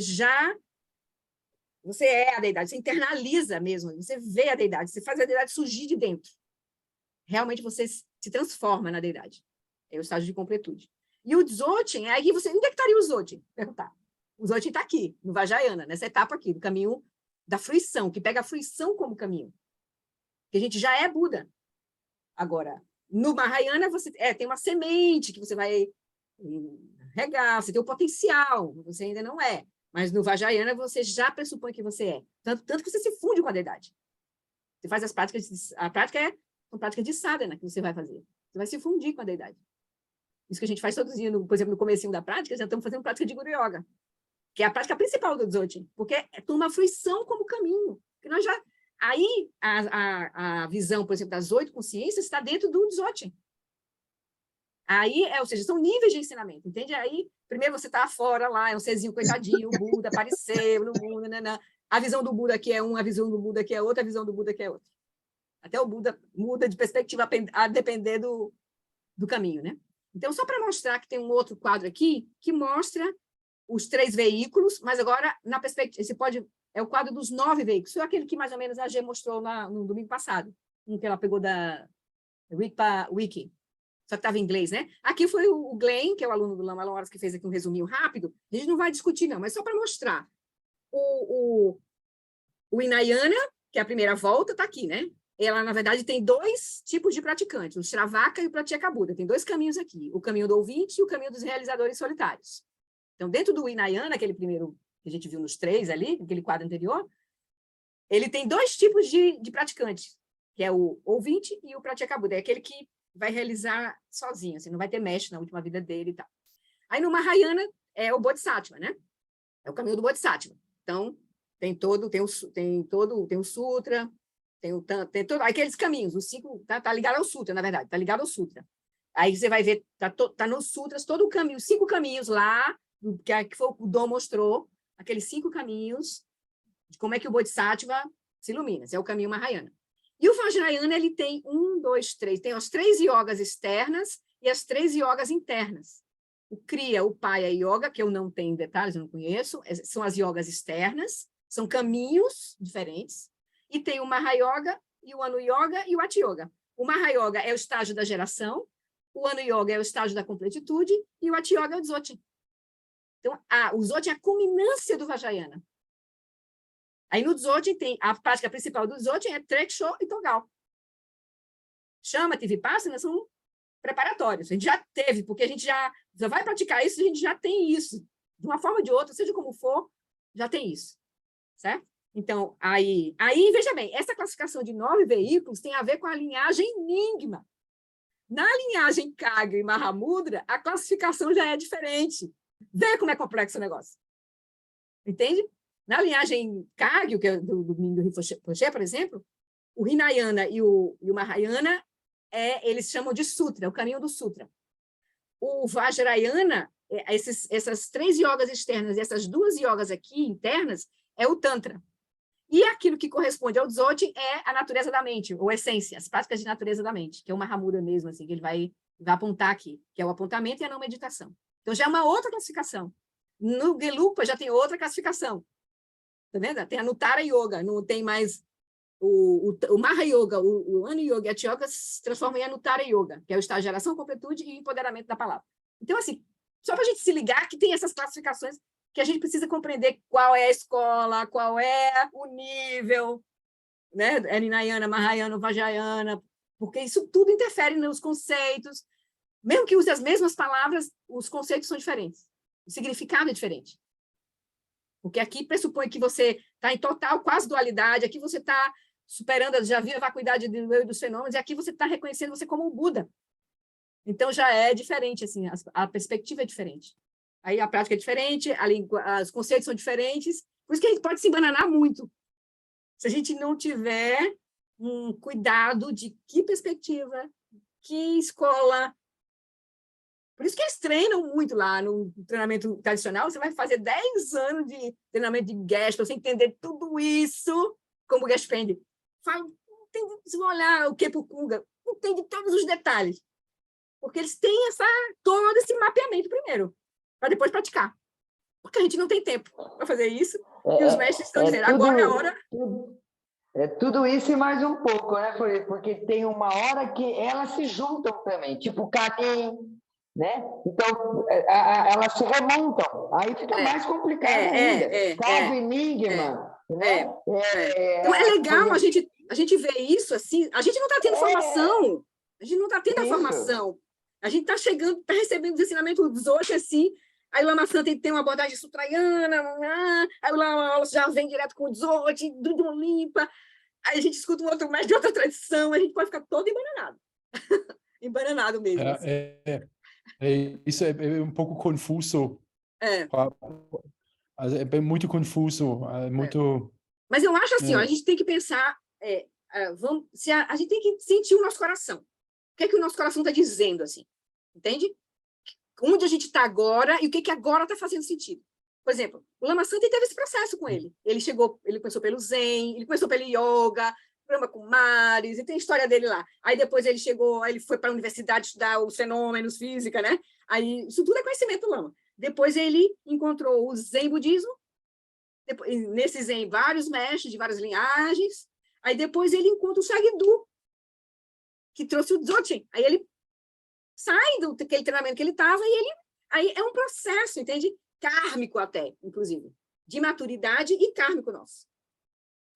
é a deidade, você internaliza mesmo, você vê a deidade, você faz a deidade surgir de dentro. Realmente você se transforma na deidade. É o estágio de completude. E o Dzogchen, aí onde é que estaria o Dzogchen? Perguntar. O Dzogchen está aqui, no Vajrayana, nessa etapa aqui, do caminho da fruição, que pega a fruição como caminho. Que a gente já é Buda. Agora, no Mahayana, você tem uma semente que você vai regar, você tem o potencial, você ainda não é. Mas no Vajrayana, você já pressupõe que você é. Tanto que você se funde com a deidade. Você faz as práticas, a prática é uma prática de sadhana que você vai fazer. Você vai se fundir com a deidade. Isso que a gente faz todos os dias, por exemplo, no comecinho da prática, já estamos fazendo prática de Guru Yoga, que é a prática principal do Dzogchen, porque é uma fruição como caminho. Que nós já... Aí, a visão, por exemplo, das 8 consciências está dentro do Dzogchen. Aí, ou seja, são níveis de ensinamento, entende? Aí, primeiro você está fora lá, é um serzinho coitadinho, o Buda apareceu no mundo, a visão do Buda aqui é a visão do Buda aqui é outra, a visão do Buda aqui é outra. Até o Buda muda de perspectiva a depender do caminho, né? Então, só para mostrar que tem um outro quadro aqui, que mostra os 3 veículos, mas agora, na perspectiva, você pode é o quadro dos 9 veículos. Foi aquele que mais ou menos a G mostrou no domingo passado, que ela pegou da Wiki. Só que estava em inglês, né? Aqui foi o Glenn, que é o aluno do Lama Loras, que fez aqui um resuminho rápido. A gente não vai discutir, não, mas só para mostrar. O Hinayana, que é a primeira volta, está aqui, né? Ela, na verdade, tem 2 tipos de praticantes, o Shravaka e o Pratyekabuddha. Tem 2 caminhos aqui, o caminho do ouvinte e o caminho dos realizadores solitários. Então, dentro do Hinayana, aquele primeiro que a gente viu nos 3 ali, naquele quadro anterior, ele tem 2 tipos de praticantes, que é o ouvinte e o Pratyekabuddha. É aquele que vai realizar sozinho, assim, não vai ter mestre na última vida dele e tal. Aí, no Mahayana, é o Bodhisattva, né? É o caminho do Bodhisattva. Então, tem o Sutra, tem todo, aqueles caminhos, os 5, tá ligado ao Sutra, na verdade, tá ligado ao Sutra. Aí você vai ver, tá nos Sutras, todo o caminho, os 5 caminhos lá, que foi o Dom mostrou, aqueles 5 caminhos, de como é que o Bodhisattva se ilumina, esse é o caminho Mahayana. E o Vajrayana, ele tem 1, 2, 3, tem as 3 yogas externas e as 3 yogas internas. O Kriya, o Paya Yoga, que eu não tenho detalhes, eu não conheço, são as yogas externas, são caminhos diferentes, e tem o Mahayoga, e o Anu Yoga e o Ati Yoga. O Mahayoga é o estágio da geração, o Anu Yoga é o estágio da completitude, e o Ati Yoga é o Dzogchen. Então, o Dzogchen é a culminância do Vajrayana. Aí no Dzogchen tem, a prática principal do Dzogchen é Treksho e Togal. Shamatha e Vipassana são preparatórios. A gente já teve, porque a gente já vai praticar isso, a gente já tem isso. De uma forma ou de outra, seja como for, já tem isso. Certo? Então, aí, veja bem, essa classificação de 9 veículos tem a ver com a linhagem Nyingma. Na linhagem Kagyu e Mahamudra, a classificação já é diferente. Vê como é complexo o negócio. Entende? Na linhagem Kagyu, que é do Rinpoche, por exemplo, o Hinayana e o Mahayana, eles chamam de Sutra, é o caminho do Sutra. O Vajrayana, essas 3 yogas externas e essas 2 yogas aqui internas, é o Tantra. E aquilo que corresponde ao Dzogchen é a natureza da mente, ou essência, as práticas de natureza da mente, que é o Mahamudra mesmo, assim, que ele vai apontar aqui, que é o apontamento e a não meditação. Então, já é uma outra classificação. No Gelupa já tem outra classificação. Tá vendo? Tem a Nuttara Yoga, não tem mais o Mahayoga, o Anu Yoga e a Ati Yoga se transformam em Anuttara Yoga, que é o estágio de geração, completude e empoderamento da palavra. Então, assim, só para a gente se ligar que tem essas classificações que a gente precisa compreender qual é a escola, qual é o nível, né? Hinayana, Mahayana, Vajrayana, porque isso tudo interfere nos conceitos. Mesmo que use as mesmas palavras, os conceitos são diferentes. O significado é diferente. Porque aqui pressupõe que você está em total quase dualidade, aqui você está superando, já viu a vacuidade dos fenômenos, e aqui você está reconhecendo você como um Buda. Então, já é diferente, assim, a perspectiva é diferente. Aí a prática é diferente, os conceitos são diferentes, por isso que a gente pode se embananar muito. Se a gente não tiver um cuidado de que perspectiva, que escola. Por isso que eles treinam muito lá no treinamento tradicional. Você vai fazer 10 anos de treinamento de Geshe, para você entender tudo isso, como o Geshe Pende. Você vai olhar o Kepukuga, entende todos os detalhes. Porque eles têm todo esse mapeamento primeiro, para depois praticar. Porque a gente não tem tempo para fazer isso, e os mestres estão dizendo, agora é a hora... É tudo isso e mais um pouco, né? Porque tem uma hora que elas se juntam também, tipo caminho, né? Então, elas se remontam, aí fica mais complicado ainda. Caso enigma. Então, é legal a gente ver isso assim, a gente não está tendo formação, a gente não está tendo a formação. A gente está chegando, está recebendo os ensinamentos dos hoje assim, aí o Lama Santa tem uma abordagem sutraiana, aí o Lama já vem direto com o Dzogchen, tudo limpa, aí a gente escuta um outro mestre de outra tradição, a gente pode ficar todo embananado. Embananado mesmo. Isso é um pouco confuso. É muito confuso. Muito... Mas eu acho assim, ó, a gente tem que pensar, a gente tem que sentir o nosso coração. O que o nosso coração está dizendo, assim, entende? Onde a gente está agora e o que agora está fazendo sentido. Por exemplo, o Lama Santa teve esse processo com ele. Ele começou pelo Zen, ele começou pelo Yoga, Brahma Kumaris, e tem a história dele lá. Aí depois ele foi para a universidade estudar os fenômenos, física, né? Aí, isso tudo é conhecimento do Lama. Depois ele encontrou o Zen Budismo, nesse Zen, vários mestres de várias linhagens. Aí depois ele encontra o Shagdu, que trouxe o Dzogchen. Aí ele sai daquele treinamento que ele estava aí é um processo, entende? Kármico até, inclusive, de maturidade e kármico nosso.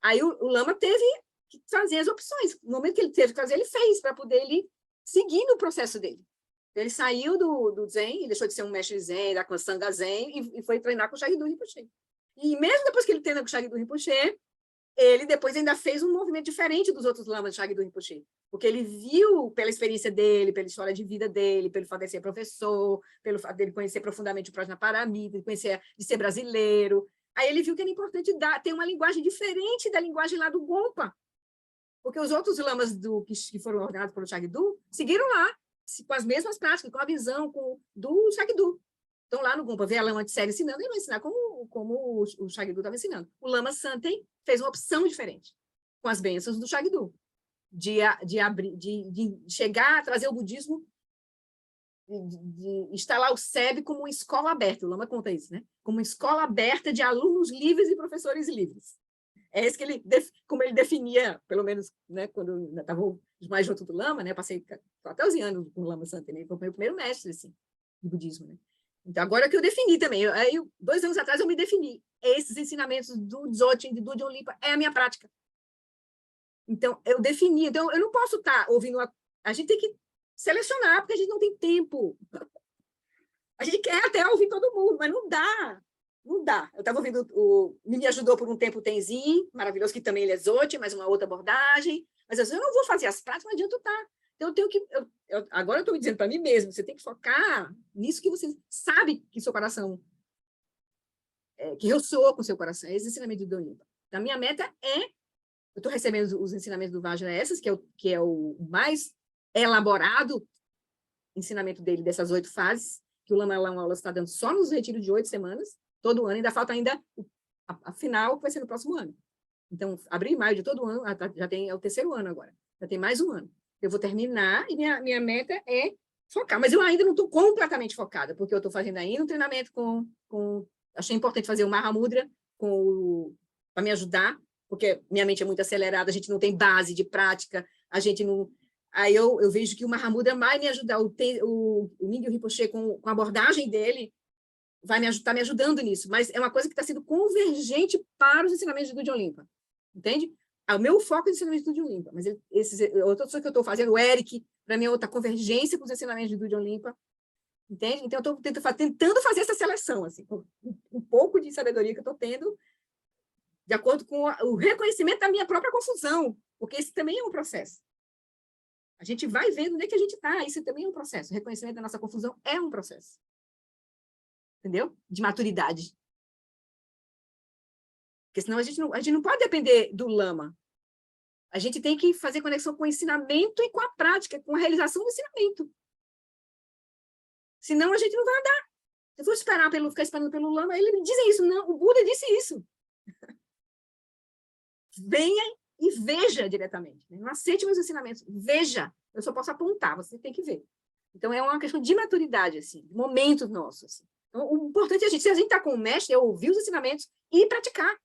Aí o Lama teve que fazer as opções. No momento que ele teve que fazer, ele fez, para poder ele seguir no processo dele. Ele saiu do Zen, ele deixou de ser um mestre Zen, da Sangha Zen, e foi treinar com o Shagdu Rinpoche. E mesmo depois que ele treina com o Shagdu Rinpoche, ele depois ainda fez um movimento diferente dos outros lamas de Shagdu Rinpoche, porque ele viu, pela experiência dele, pela história de vida dele, pelo fato de ser professor, pelo fato dele conhecer profundamente o Prajnaparamita, de ser brasileiro, aí ele viu que era importante ter uma linguagem diferente da linguagem lá do Gompa, porque os outros lamas que foram ordenados pelo Shagdu seguiram lá, com as mesmas práticas, com a visão do Shagdu. Então, lá no Gompa, vê a Lama de Série ensinando, ele vai ensinar como o Shagdu estava ensinando. O Lama Santen fez uma opção diferente, com as bênçãos do Shagdu, de chegar a trazer o budismo, de instalar o SEB como uma escola aberta. O Lama conta isso, né? Como uma escola aberta de alunos livres e professores livres. É isso que como ele definia, pelo menos, né, quando estava mais junto do Lama, né? Passei 14 anos com o Lama Santen, ele foi o meu primeiro mestre assim, de budismo, né? Então, agora que eu defini também, 2 anos atrás eu me defini. Esses ensinamentos do Dzogchen, do Dudjom Limpa, é a minha prática. Então, eu defini. Então, eu não posso estar ouvindo... A gente tem que selecionar, porque a gente não tem tempo. A gente quer até ouvir todo mundo, mas não dá. Não dá. Eu estava ouvindo... Me ajudou por um tempo o Tenzin, maravilhoso, que também ele é Dzogchen, mas uma outra abordagem. Mas às vezes eu não vou fazer as práticas, não adianta eu estar. Então, eu tenho que... agora eu estou me dizendo para mim mesmo, você tem que focar nisso que você sabe que seu coração... que ressoa com seu coração. É esse ensinamento do Dudjom Limpa. Então, a minha meta é... Eu estou recebendo os ensinamentos do Vajrayana, que é o mais elaborado ensinamento dele, dessas 8 fases, que o Lama Langola está dando só nos retiros de 8 semanas, todo ano. Ainda falta ainda a final, que vai ser no próximo ano. Então, abril e maio de todo ano, já tem, é o 3º ano agora. Já tem mais um ano. Eu vou terminar e minha meta é focar. Mas eu ainda não estou completamente focada, porque eu estou fazendo ainda um treinamento achei importante fazer o Mahamudra para me ajudar, porque minha mente é muito acelerada, a gente não tem base de prática, a gente não... Aí eu vejo que o Mahamudra vai me ajudar, o Mingyur Rinpoche, com a abordagem dele, vai tá me ajudando nisso, mas é uma coisa que está sendo convergente para os ensinamentos do Dudjom Limpa, entende? O meu foco é o ensinamento do Dudjom Limpa, mas outra coisa que eu estou fazendo, o Eric, para mim é outra convergência com os ensinamentos do Dudjom Limpa, entende? Então, eu estou tentando fazer essa seleção, assim, com um pouco de sabedoria que eu estou tendo, de acordo com o reconhecimento da minha própria confusão, porque esse também é um processo. A gente vai vendo onde é que a gente está, isso também é um processo. O reconhecimento da nossa confusão é um processo. Entendeu? De maturidade. Porque senão a gente não pode depender do Lama. A gente tem que fazer conexão com o ensinamento e com a prática, com a realização do ensinamento. Senão a gente não vai andar. Se eu for ficar esperando pelo Lama, ele me diz isso. Não, o Buda disse isso. Venha e veja diretamente. Não aceite meus ensinamentos. Veja. Eu só posso apontar, você tem que ver. Então, é uma questão de maturidade, assim, de momento nosso. Assim. Então, o importante é se a gente está com o mestre, é ouvir os ensinamentos e praticar.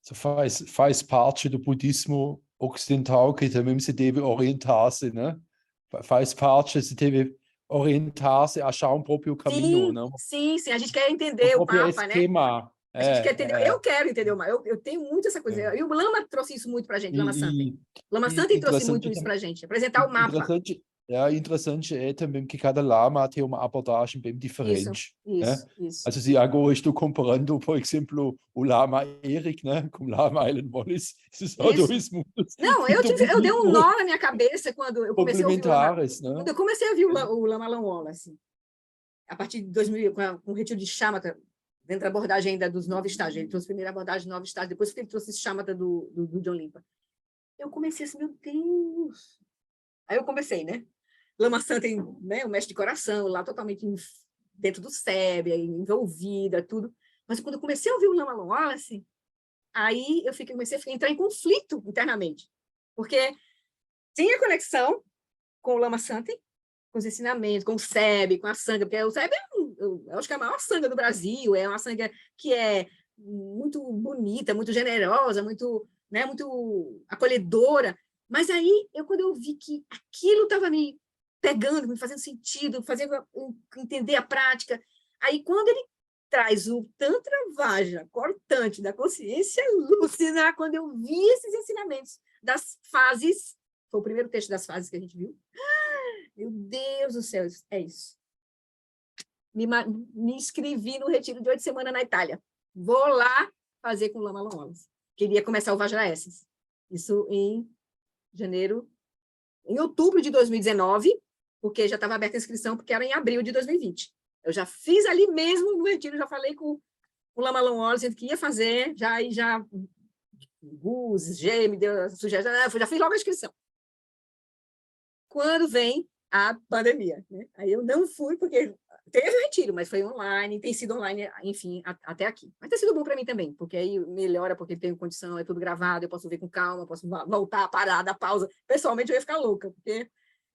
So faz parte do budismo ocidental que também se deve orientar-se, né? Faz parte, se deve orientar-se, achar um próprio caminho, não? Sim, a gente quer entender o Papa, esquema, né? A gente quer entender, eu quero entender o Papa, eu tenho muito essa coisa, e o Lama trouxe isso muito para a gente, Lama Santen. Lama Santen trouxe muito isso para a gente, apresentar o mapa. Interessante é também que cada lama tem uma abordagem bem diferente. Isso. Also, se agora estou comparando, por exemplo, o Lama Erik, né, com o Lama Ellen Wallace, esses dois mundos. Não, eu dei um nó na minha cabeça quando eu comecei a ouvir né? Quando eu comecei a ouvir o Lama Langola, assim, a partir de 2000, com o retiro de Shamatha, dentro da abordagem ainda dos 9 estágios, ele trouxe a primeira abordagem de 9 estágios, depois que ele trouxe esse Shamatha do Dudjom Limpa. Eu comecei assim, meu Deus! Aí eu comecei, né? Lama Santen, né, o mestre de coração, lá totalmente dentro do SEB, envolvida, tudo. Mas quando eu comecei a ouvir o Lama Langola, assim, aí eu comecei a entrar em conflito internamente. Porque tinha conexão com o Lama Santen, com os ensinamentos, com o SEB, com a Sangha, porque o SEB eu acho que é a maior Sangha do Brasil, é uma Sangha que é muito bonita, muito generosa, muito, né, muito acolhedora. Mas aí, quando eu vi que aquilo estava me pegando, me fazendo sentido, fazendo eu entender a prática, aí quando ele traz o Tantra Vajra, cortante da consciência lúcida, quando eu vi esses ensinamentos das fases, foi o primeiro texto das fases que a gente viu, meu Deus do céu, é isso. Me inscrevi no retiro de 8 semanas na Itália. Vou lá fazer com o Lama Lomas. Queria começar o Vajra Essence. Isso em outubro de 2019, porque já estava aberta a inscrição, porque era em abril de 2020. Eu já fiz ali mesmo no retiro, já falei com o Lama Lomas, dizendo que ia fazer, já Gus, G, me deu a sugestão, já fiz logo a inscrição. Quando vem a pandemia, né? Aí eu não fui, porque teve o retiro, mas foi online, tem sido online, enfim, até aqui. Mas tem sido bom para mim também, porque aí melhora, porque tenho condição, é tudo gravado, eu posso ver com calma, posso voltar, parar, dar pausa. Pessoalmente, eu ia ficar louca, porque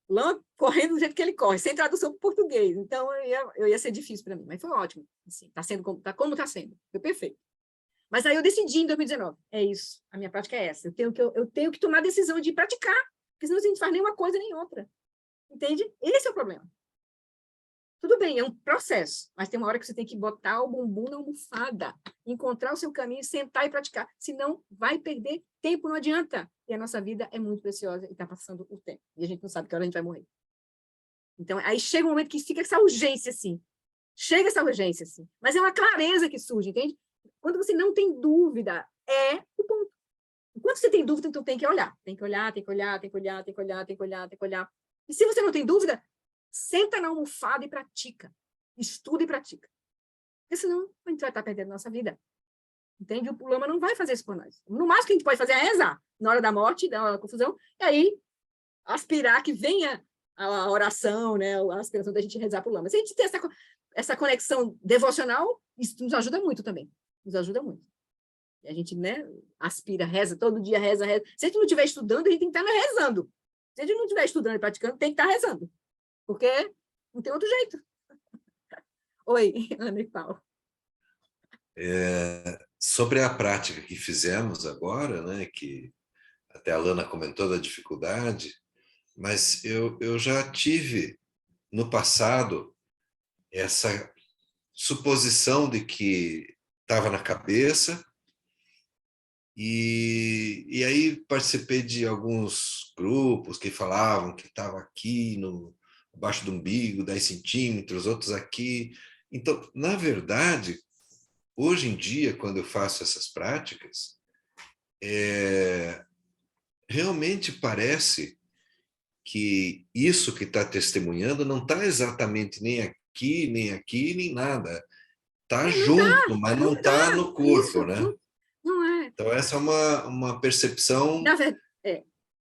lá correndo do jeito que ele corre, sem tradução para português. Então, eu ia ser difícil para mim, mas foi ótimo. Assim, tá sendo como está sendo, foi perfeito. Mas aí eu decidi em 2019, é isso, a minha prática é essa. Eu tenho que tomar a decisão de praticar, porque senão a gente não faz nenhuma coisa nem outra. Entende? Esse é o problema. Tudo bem, é um processo, mas tem uma hora que você tem que botar o bumbum na almofada, encontrar o seu caminho, sentar e praticar. Senão, vai perder tempo, não adianta. E a nossa vida é muito preciosa e está passando o tempo. E a gente não sabe que hora a gente vai morrer. Então, aí chega um momento que fica essa urgência, assim. Chega essa urgência, assim. Mas é uma clareza que surge, entende? Quando você não tem dúvida, é o ponto. Enquanto você tem dúvida, então tem que olhar. Tem que olhar, tem que olhar, tem que olhar, tem que olhar, tem que olhar, tem que olhar. E se você não tem dúvida, senta na almofada e pratica. Estuda e pratica. Porque senão a gente vai estar perdendo a nossa vida. Entende? O Lama não vai fazer isso por nós. No máximo que a gente pode fazer é rezar na hora da morte, na hora da confusão, e aí aspirar que venha a oração, né? A aspiração da gente rezar por Lama. Se a gente tem essa conexão devocional, isso nos ajuda muito também. Nos ajuda muito. E a gente, né, aspira, reza, todo dia reza, reza. Se a gente não estiver estudando, a gente tem que estar rezando. Se a gente não estiver estudando e praticando, tem que estar rezando. Porque não tem outro jeito. Oi, Ana e Paulo. Sobre a prática que fizemos agora, né, que até a Lana comentou da dificuldade, mas eu já tive, no passado, essa suposição de que estava na cabeça, e aí participei de alguns grupos que falavam que estava aqui abaixo do umbigo, 10 centímetros, outros aqui. Então, na verdade, hoje em dia, quando eu faço essas práticas, realmente parece que isso que está testemunhando não está exatamente nem aqui, nem nada. Está junto, mas não está no corpo, isso, né? Não é. Então, essa é uma percepção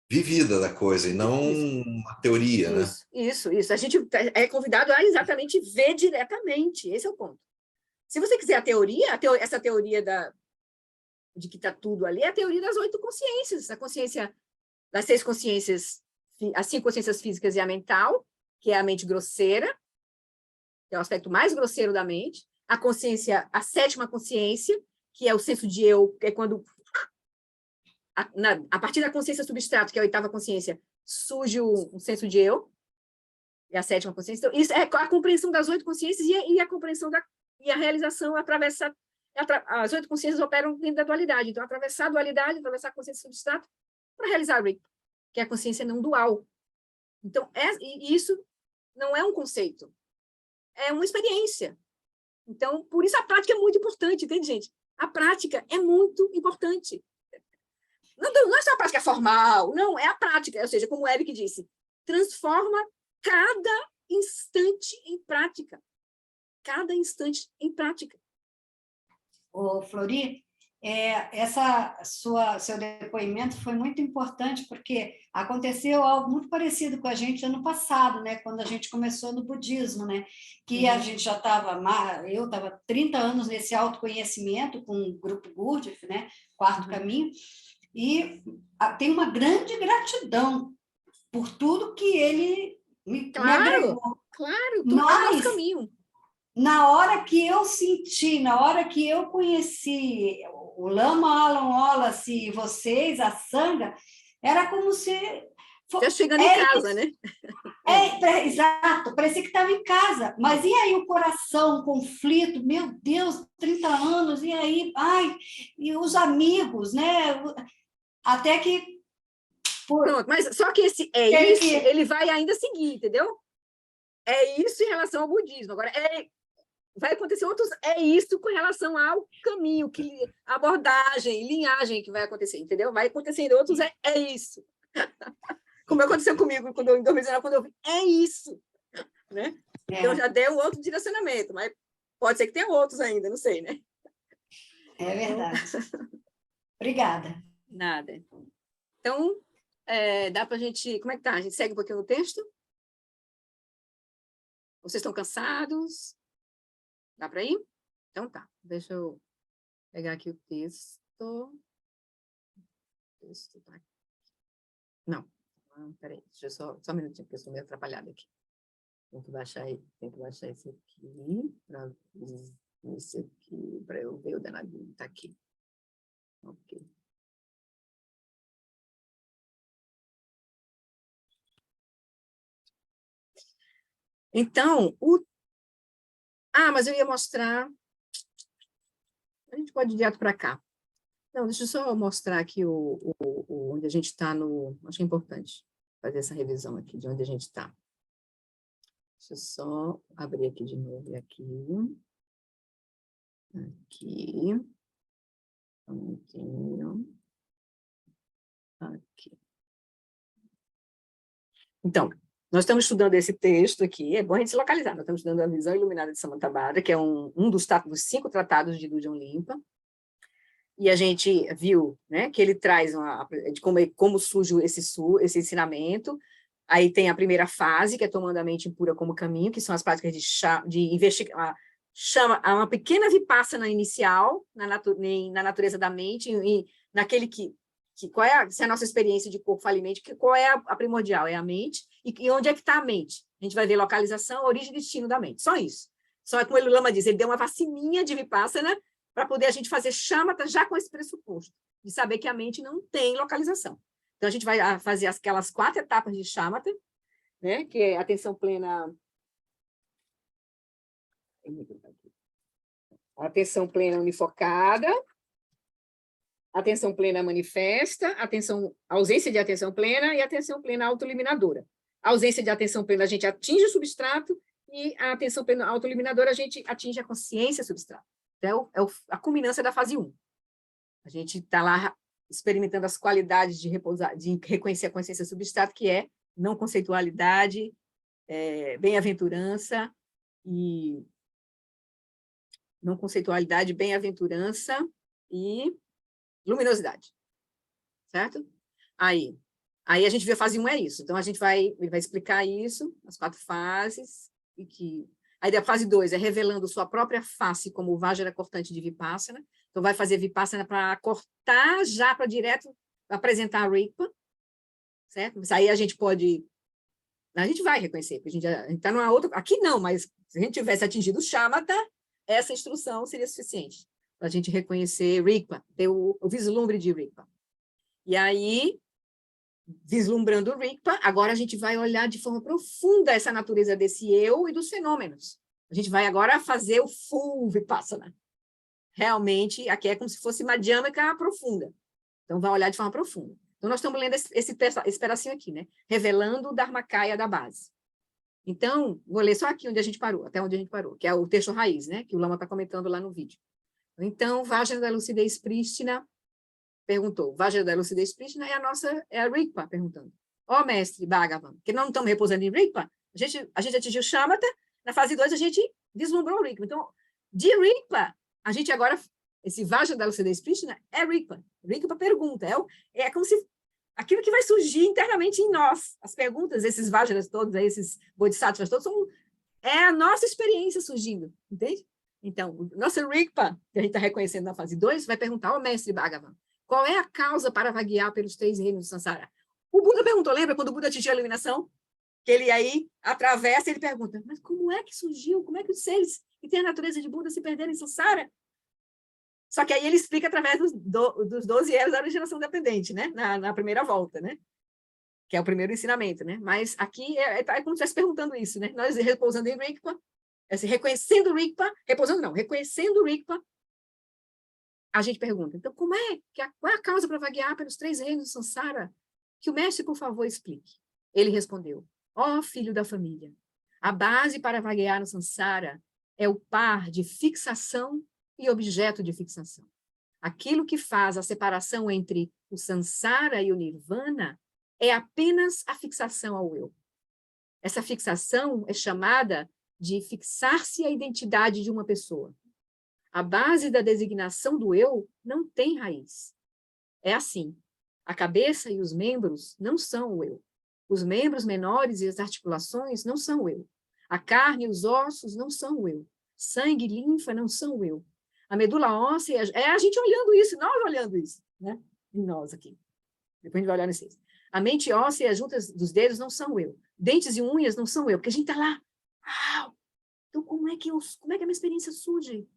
vivida da coisa, e não uma teoria, né? Isso. A gente é convidado a exatamente ver diretamente. Esse é o ponto. Se você quiser essa teoria de que está tudo ali, é a teoria das 8 consciências. A consciência das 6 consciências, as 5 consciências físicas e a mental, que é a mente grosseira, que é o aspecto mais grosseiro da mente. A 7ª consciência, que é o senso de eu, que é quando, a partir da consciência substrato, que é a 8ª consciência, surge um senso de eu, e a 7ª consciência. Então, isso é a compreensão das 8 consciências e a compreensão e a realização atravessa. As 8 consciências operam dentro da dualidade. Então, atravessar a dualidade, atravessar a consciência substrato, para realizar a RIP, que é a consciência não dual. Então, isso não é um conceito, é uma experiência. Então, por isso a prática é muito importante, entende, gente? A prática é muito importante. Não é só a prática formal, não, é a prática. Ou seja, como o Eric disse, transforma cada instante em prática. Cada instante em prática. Ô, Flori, seu depoimento foi muito importante, porque aconteceu algo muito parecido com a gente ano passado, né, quando a gente começou no budismo, né, que a gente já eu estava 30 anos nesse autoconhecimento com o grupo Gurdjieff, né, Quarto Caminho, e tem uma grande gratidão por tudo que ele me agregou. Claro, tudo é o nosso caminho. na hora que eu senti, na hora que eu conheci o Lama Alan Wallace e vocês, a Sangha, era como se... Já chegando em casa, né? Exato, parecia que estava em casa. Mas e aí o coração, o conflito? Meu Deus, 30 anos, e aí? Ai, e os amigos, né? Até que... Pronto, mas só que esse isso, ele vai ainda seguir, entendeu? É isso em relação ao budismo. Agora, vai acontecer outros... É isso com relação ao caminho, a abordagem, linhagem que vai acontecer, entendeu? Vai acontecendo outros, é isso. Como aconteceu comigo quando em 2019, quando eu vi, é isso, né? Então já deu outro direcionamento, mas pode ser que tenha outros ainda, não sei, né? É verdade. Obrigada. Nada. Então, dá para a gente... Como é que tá? A gente segue um pouquinho no texto? Vocês estão cansados? Dá para ir? Então tá. Deixa eu pegar aqui o texto. O texto tá aqui. Não. Peraí, deixa eu só um minutinho, porque eu estou meio atrapalhada aqui. Tem que baixar esse aqui, para eu ver o danadinho, está aqui. Ok. Então, mas eu ia mostrar... A gente pode ir direto para cá. Não, deixa eu só mostrar aqui onde a gente está no... Acho que é importante fazer essa revisão aqui, de onde a gente está. Deixa eu só abrir aqui de novo, aqui. Aqui. Um minutinho. Aqui. Então, nós estamos estudando esse texto aqui, é bom a gente se localizar, nós estamos estudando a visão iluminada de Samantabhadra, que é um dos 5 tratados de Dudjom Limpa, e a gente viu, né, que ele traz de como surge esse ensinamento. Aí tem a primeira fase, que é tomando a mente impura como caminho, que são as práticas de investigar, chama uma pequena vipassana inicial na natureza da mente, e naquele se é a nossa experiência de corpo falimente, qual é a primordial? É a mente, e onde é que está a mente? A gente vai ver localização, origem e destino da mente, só isso. Só como o Lama diz, ele deu uma vacininha de vipassana para poder a gente fazer shamatha já com esse pressuposto, de saber que a mente não tem localização. Então, a gente vai fazer aquelas 4 etapas de shamatha, né, que é atenção plena... Atenção plena unifocada, atenção plena manifesta, ausência de atenção plena e atenção plena autoeliminadora. A ausência de atenção plena, a gente atinge o substrato, e a atenção plena autoeliminadora, a gente atinge a consciência substrato. Então, é a culminância da fase 1. A gente está lá experimentando as qualidades de reconhecer a consciência substrato, que é não conceitualidade, bem-aventurança e... Não conceitualidade, bem-aventurança e luminosidade. Certo? Aí a gente vê a fase 1 é isso. Então, ele vai explicar isso, as 4 fases, aí a fase 2 é revelando sua própria face como o Vajra cortante de Vipassana. Então, vai fazer Vipassana para cortar já para direto apresentar a Rigpa, certo? Aí a gente vai reconhecer, porque a gente está numa outra... Aqui não, mas se a gente tivesse atingido o Shamatha, essa instrução seria suficiente para a gente reconhecer Rigpa, ter o vislumbre de Rigpa. E aí, vislumbrando o Rigpa, agora a gente vai olhar de forma profunda essa natureza desse eu e dos fenômenos. A gente vai agora fazer o full Vipassana. Realmente, aqui é como se fosse Madhyamaka profunda. Então, vai olhar de forma profunda. Então, nós estamos lendo esse pedacinho aqui, né? Revelando o Dharmakaya da base. Então, vou ler só aqui onde a gente parou, até onde a gente parou, que é o texto raiz, né? Que o Lama está comentando lá no vídeo. Então, Vajra da lucidez prístina perguntou. Vajra da lucidez prístina é a Rigpa perguntando. Mestre Bhagavan, que não estamos repousando em Rigpa? A gente atingiu Shamatha, na fase 2 a gente vislumbrou o Rigpa. Então, de Rigpa, a gente agora, esse Vajra da lucidez prístina é Rigpa. Rigpa pergunta, é como se aquilo que vai surgir internamente em nós. As perguntas, esses Vajras todos, esses Bodhisattvas todos, é a nossa experiência surgindo, entende? Então, o nosso Rigpa, que a gente está reconhecendo na fase 2, vai perguntar, mestre Bhagavan, qual é a causa para vaguear pelos 3 reinos do Sansara? O Buda perguntou, lembra quando o Buda atingiu a iluminação? Que ele aí atravessa, ele pergunta, mas como é que surgiu? Como é que os seres e tem a natureza de Buda se perder em samsara. Só que aí ele explica através dos 12 eras da originação dependente, né? Na primeira volta, né? Que é o primeiro ensinamento, né? Mas aqui é como se estivesse perguntando isso, né? Nós repousando em Rigpa, reconhecendo Rigpa, repousando não, reconhecendo Rigpa, a gente pergunta, então, qual é a causa para vaguear pelos 3 reinos do samsara? Que o mestre, por favor, explique. Ele respondeu, filho da família, a base para vaguear no samsara é o par de fixação e objeto de fixação. Aquilo que faz a separação entre o samsara e o nirvana é apenas a fixação ao eu. Essa fixação é chamada de fixar-se a identidade de uma pessoa. A base da designação do eu não tem raiz. É assim, a cabeça e os membros não são o eu. Os membros menores e as articulações não são o eu. A carne e os ossos não são o eu. Sangue e linfa não são o eu. A medula óssea é a gente olhando isso, nós olhando isso, né? E nós aqui. Depois a gente vai olhar nesses. A mente óssea e as juntas dos dedos não são o eu. Dentes e unhas não são o eu, porque a gente está lá. Então, como é que a minha experiência surge?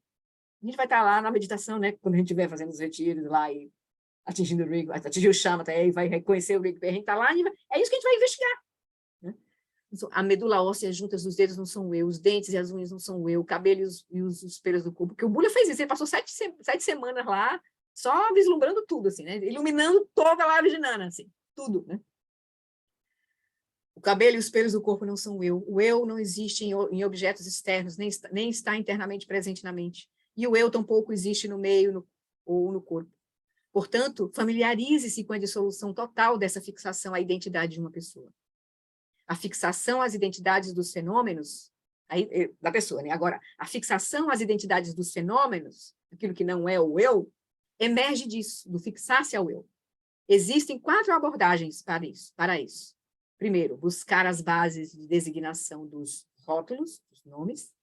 A gente vai estar lá na meditação, né? Quando a gente estiver fazendo os retiros lá e atingindo o Rigpa, atingir o Shamatha, aí vai reconhecer o Rigpa, a gente está lá, é isso que a gente vai investigar. Né? A medula óssea e as juntas dos dedos não são o eu, os dentes e as unhas não são o eu, o cabelo e os pelos do corpo, porque o Buda fez isso, ele passou 7 semanas lá, só vislumbrando tudo, assim, né? Iluminando toda a Larva Jnana, assim, tudo, né? O cabelo e os pelos do corpo não são o eu não existe em objetos externos, nem está internamente presente na mente, e o eu tampouco existe no meio ou no corpo. Portanto, familiarize-se com a dissolução total dessa fixação à identidade de uma pessoa. A fixação às identidades dos fenômenos, da pessoa, né? Agora, a fixação às identidades dos fenômenos, aquilo que não é o eu, emerge disso, do fixar-se ao eu. Existem 4 abordagens para isso. Primeiro, buscar as bases de designação dos rótulos, dos nomes,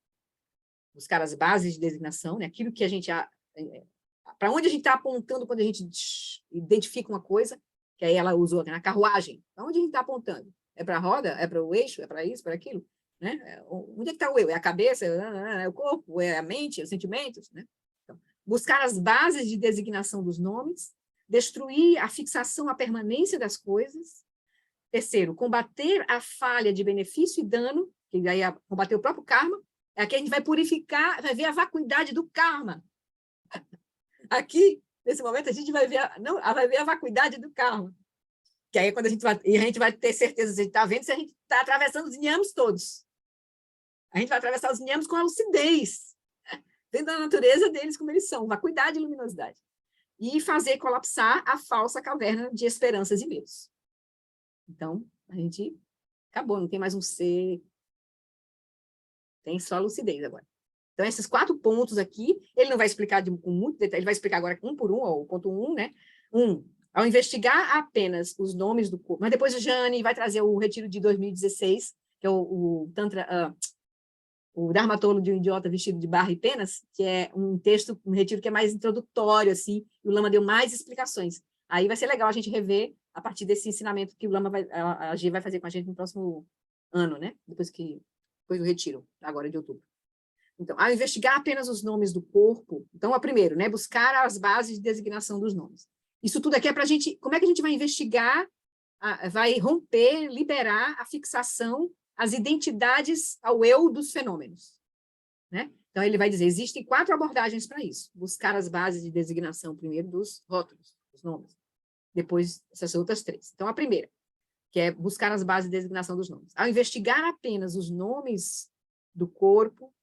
buscar as bases de designação, né? Aquilo que a gente... para onde a gente está apontando quando a gente identifica uma coisa, que aí ela usou na carruagem, para onde a gente está apontando? É para a roda? É para o eixo? É para isso? Para aquilo? Né? Onde é que está o eu? É a cabeça? É o corpo? É a mente? É os sentimentos? Né? Então, buscar as bases de designação dos nomes, destruir a fixação, a permanência das coisas. Terceiro, combater a falha de benefício e dano, que daí é combater o próprio karma. Aqui a gente vai purificar, vai ver a vacuidade do karma. Aqui, nesse momento, a gente vai ver a vacuidade do karma. Que aí quando a gente vai ter certeza se a gente está vendo, se a gente está atravessando os nyamas todos. A gente vai atravessar os nyamas com a lucidez, dentro da natureza deles como eles são, vacuidade e luminosidade. E fazer colapsar a falsa caverna de esperanças e medos. Então, a gente acabou, não tem mais um ser, tem só a lucidez agora. Então, esses 4 pontos aqui, ele não vai explicar com muito detalhe, ele vai explicar agora um por um, ó, o ponto 1, né? Ao investigar apenas os nomes do corpo, mas depois a Jane vai trazer o retiro de 2016, que é o Tantra, o Dharmatolo de um idiota vestido de barra e penas, que é um texto, um retiro que é mais introdutório, assim, e o Lama deu mais explicações. Aí vai ser legal a gente rever a partir desse ensinamento que o Lama a G vai fazer com a gente no próximo ano, né? Depois do retiro, agora de outubro. Então, ao investigar apenas os nomes do corpo, então, primeiro, né, buscar as bases de designação dos nomes. Isso tudo aqui é para a gente, como é que a gente vai investigar, vai romper, liberar a fixação, as identidades ao eu dos fenômenos, né? Então, ele vai dizer, existem 4 abordagens para isso. Buscar as bases de designação, primeiro, dos rótulos, dos nomes. Depois, essas outras 3. Então, a primeira, que é buscar as bases de designação dos nomes. Ao investigar apenas os nomes do corpo,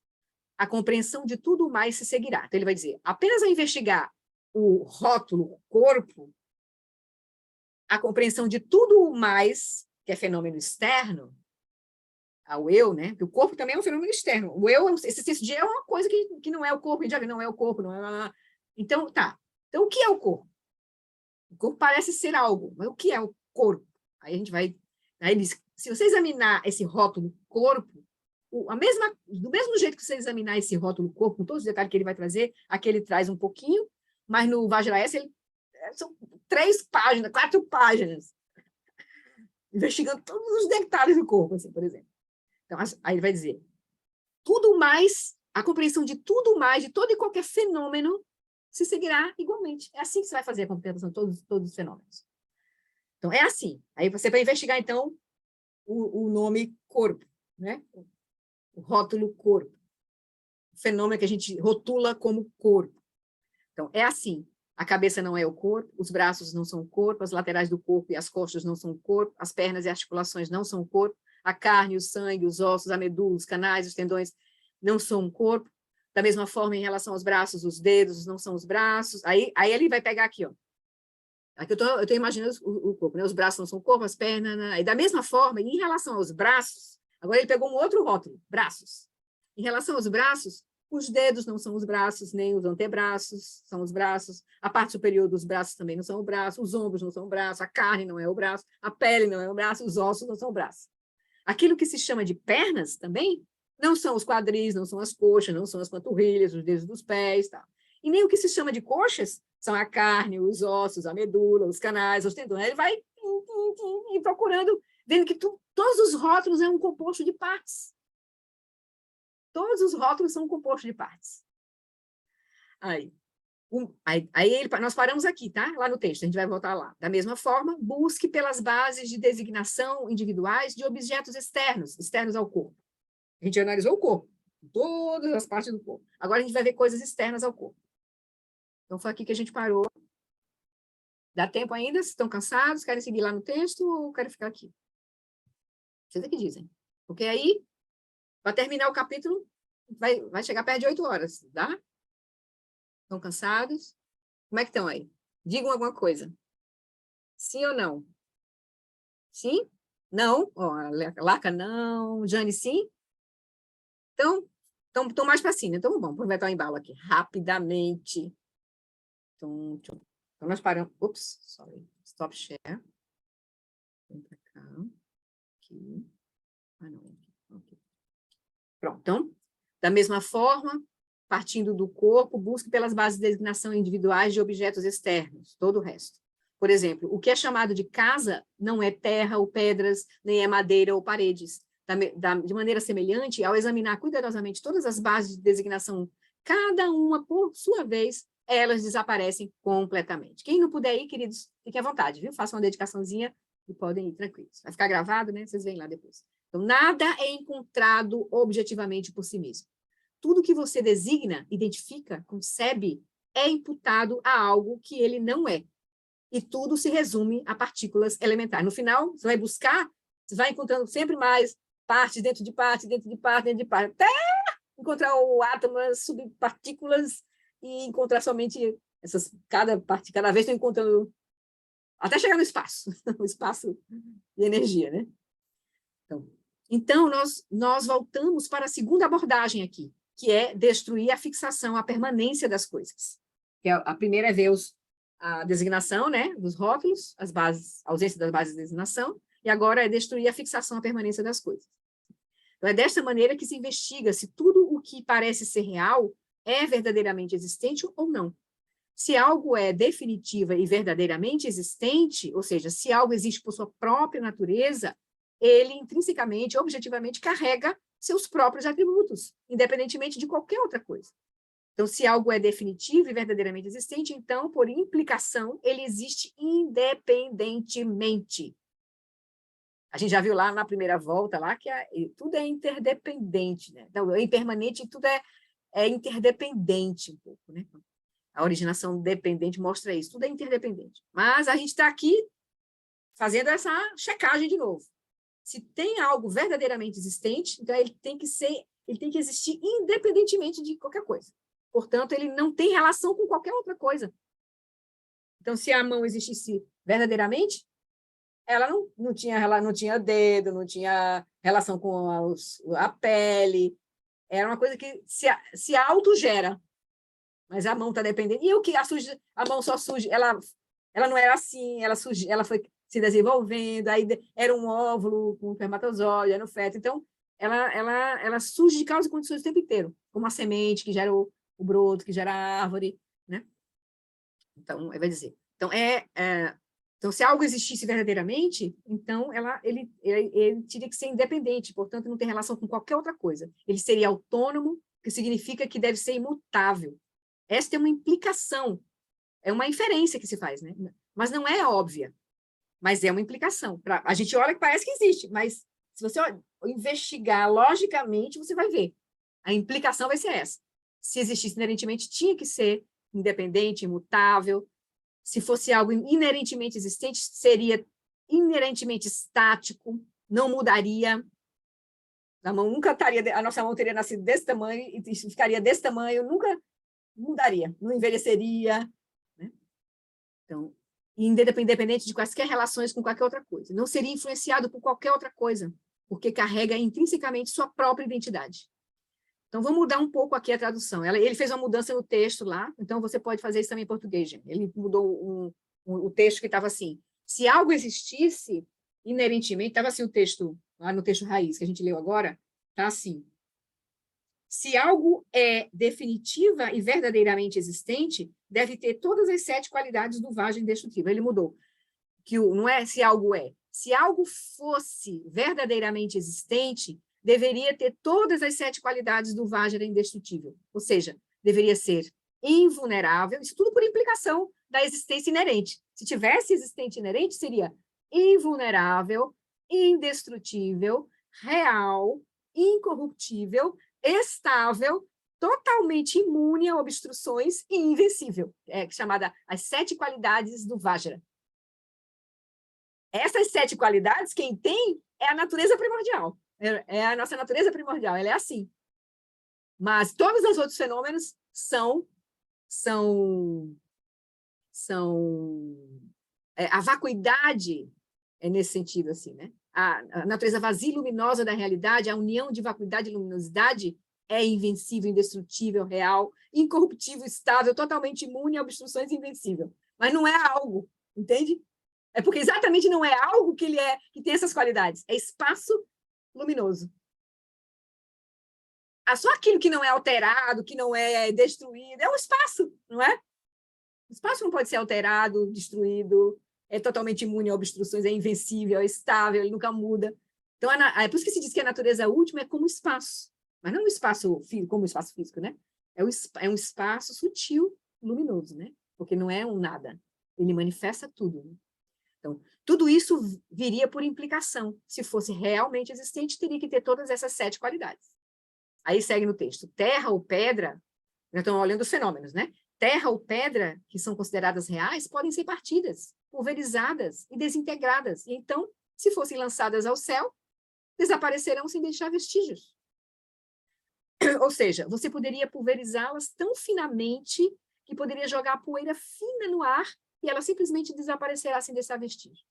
a compreensão de tudo mais se seguirá. Então, ele vai dizer, apenas ao investigar o rótulo, o corpo, a compreensão de tudo mais, que é fenômeno externo, ao eu, né? Porque o corpo também é um fenômeno externo. O eu, esse senso de eu é uma coisa que não é o corpo, a gente já viu, não é o corpo, não é... Então, tá. Então, o que é o corpo? O corpo parece ser algo, mas o que é o corpo? Aí a gente vai... Aí ele diz, se você examinar esse rótulo corpo, do mesmo jeito que você examinar esse rótulo corpo, com todos os detalhes que ele vai trazer, aqui ele traz um pouquinho, mas no Vajrayana são 3 páginas, 4 páginas, investigando todos os detalhes do corpo, assim, por exemplo. Então, aí ele vai dizer, tudo mais a compreensão de tudo mais, de todo e qualquer fenômeno, se seguirá igualmente. É assim que você vai fazer a compreensão de todos os fenômenos. Então, é assim. Aí você vai investigar, então, o nome corpo, né? O rótulo corpo. O fenômeno que a gente rotula como corpo. Então, é assim. A cabeça não é o corpo, os braços não são o corpo, as laterais do corpo e as costas não são o corpo, as pernas e articulações não são o corpo, a carne, o sangue, os ossos, a medula, os canais, os tendões não são o corpo. Da mesma forma, em relação aos braços, os dedos não são os braços. Aí ele vai pegar aqui, ó. Aqui eu tô imaginando o corpo, né? Os braços não são o corpo, as pernas... Né? E da mesma forma, em relação aos braços, agora ele pegou um outro rótulo, braços. Em relação aos braços, os dedos não são os braços, nem os antebraços são os braços, a parte superior dos braços também não são o braço, os ombros não são o braço, a carne não é o braço, a pele não é o braço, os ossos não são o braço. Aquilo que se chama de pernas também não são os quadris, não são as coxas, não são as panturrilhas, os dedos dos pés, tá? E nem o que se chama de coxas são a carne, os ossos, a medula, os canais, os tendões. Ele vai procurando, vendo que todos os rótulos é um composto de partes. Todos os rótulos são um composto de partes. Nós paramos aqui, tá? Lá no texto, a gente vai voltar lá. Da mesma forma, busque pelas bases de designação individuais de objetos externos ao corpo. A gente analisou o corpo, todas as partes do corpo. Agora a gente vai ver coisas externas ao corpo. Então, foi aqui que a gente parou. Dá tempo ainda? Vocês estão cansados? Querem seguir lá no texto ou querem ficar aqui? Vocês é que dizem. Porque aí, para terminar o capítulo, vai chegar perto de 8 horas, tá? Estão cansados? Como é que estão aí? Digam alguma coisa. Sim ou não? Sim? Não? Ó, Laca, não. Jane, sim? Então, estão mais para cima. Então, vamos aproveitar o embalo aqui. Rapidamente. Então, nós paramos. Ups, sorry. Stop share. Vem para cá. Aqui. Ah, não. Aqui. Pronto. Então, da mesma forma, partindo do corpo, busque pelas bases de designação individuais de objetos externos, todo o resto. Por exemplo, o que é chamado de casa não é terra ou pedras, nem é madeira ou paredes. De maneira semelhante, ao examinar cuidadosamente todas as bases de designação, cada uma por sua vez, elas desaparecem completamente. Quem não puder ir, queridos, fiquem à vontade, viu? Façam uma dedicaçãozinha e podem ir tranquilos. Vai ficar gravado, né? Vocês veem lá depois. Então, nada é encontrado objetivamente por si mesmo. Tudo que você designa, identifica, concebe, é imputado a algo que ele não é. E tudo se resume a partículas elementares. No final, você vai buscar, você vai encontrando sempre mais partes dentro de partes, dentro de partes, dentro de partes, até encontrar o átomo, subpartículas, e encontrar somente essas, cada vez estou encontrando, até chegar no espaço, o espaço de energia, né? Então nós voltamos para a segunda abordagem aqui, que é destruir a fixação, a permanência das coisas. Que a primeira é ver a designação, né, dos rótulos, as bases, a ausência das bases de designação, e agora é destruir a fixação, a permanência das coisas. Então, é desta maneira que se investiga se tudo o que parece ser real é verdadeiramente existente ou não. Se algo é definitiva e verdadeiramente existente, ou seja, se algo existe por sua própria natureza, ele intrinsecamente, objetivamente, carrega seus próprios atributos, independentemente de qualquer outra coisa. Então, se algo é definitivo e verdadeiramente existente, então, por implicação, ele existe independentemente. A gente já viu lá na primeira volta, lá, que tudo é interdependente, né? Então, é impermanente e tudo é interdependente um pouco, né? A originação dependente mostra isso, tudo é interdependente. Mas a gente está aqui fazendo essa checagem de novo. Se tem algo verdadeiramente existente, então ele tem que existir independentemente de qualquer coisa. Portanto, ele não tem relação com qualquer outra coisa. Então, se a mão existisse verdadeiramente, ela não tinha dedo, não tinha relação com a pele. Era uma coisa que se autogera. Mas a mão está dependendo. E o que a mão só surge, ela não era assim, ela foi se desenvolvendo, aí era um óvulo com espermatozoide, era um feto. Então, ela surge de causa e condições o tempo inteiro, como a semente que gera o broto, que gera a árvore, né? Então, vai dizer. Então, se algo existisse verdadeiramente, então ele teria que ser independente, portanto, não tem relação com qualquer outra coisa. Ele seria autônomo que significa que deve ser imutável. Esta é uma implicação, é uma inferência que se faz, né? Mas não é óbvia, mas é uma implicação. A gente olha que parece que existe, mas se você investigar logicamente, você vai ver. A implicação vai ser essa. Se existisse inerentemente, tinha que ser independente, imutável. Se fosse algo inerentemente existente, seria inerentemente estático, não mudaria. A nossa mão teria nascido desse tamanho e ficaria desse tamanho, nunca mudaria, não envelheceria, né? Então, independente de quaisquer relações com qualquer outra coisa. Não seria influenciado por qualquer outra coisa, porque carrega intrinsecamente sua própria identidade. Então, vamos mudar um pouco aqui a tradução. Ele fez uma mudança no texto lá, então você pode fazer isso também em português, gente. Ele mudou o texto que estava assim: se algo existisse inerentemente, estava assim o texto, lá no texto raiz, que a gente leu agora, está assim: se algo é definitiva e verdadeiramente existente, deve ter todas as 7 qualidades do Vajra indestrutível. Ele mudou. Não é se algo é. Se algo fosse verdadeiramente existente, deveria ter todas as 7 qualidades do Vajra indestrutível. Ou seja, deveria ser invulnerável, isso tudo por implicação da existência inerente. Se tivesse existente inerente, seria invulnerável, indestrutível, real, incorruptível, estável, totalmente imune a obstruções e invencível, chamada as 7 qualidades do Vajra. Essas 7 qualidades, quem tem é a natureza primordial, é a nossa natureza primordial, ela é assim. Mas todos os outros fenômenos a vacuidade é nesse sentido, assim, né? A natureza vazia e luminosa da realidade, a união de vacuidade e luminosidade é invencível, indestrutível, real, incorruptível, estável, totalmente imune a obstruções e invencível. Mas não é algo, entende? É porque exatamente não é algo que que tem essas qualidades. É espaço luminoso. Só aquilo que não é alterado, que não é destruído, é um espaço, não é? O espaço não pode ser alterado, destruído, é totalmente imune a obstruções, é invencível, é estável, ele nunca muda. Então, é por isso que se diz que a natureza última é como espaço, mas não um espaço como um espaço físico, né? É um espaço sutil, luminoso, né? Porque não é um nada, ele manifesta tudo, né? Então, tudo isso viria por implicação. Se fosse realmente existente, teria que ter todas essas 7 qualidades. Aí segue no texto: terra ou pedra, nós estamos olhando os fenômenos, né? Terra ou pedra, que são consideradas reais, podem ser partidas, pulverizadas e desintegradas. E então, se fossem lançadas ao céu, desaparecerão sem deixar vestígios. Ou seja, você poderia pulverizá-las tão finamente que poderia jogar poeira fina no ar e ela simplesmente desaparecerá sem deixar vestígios.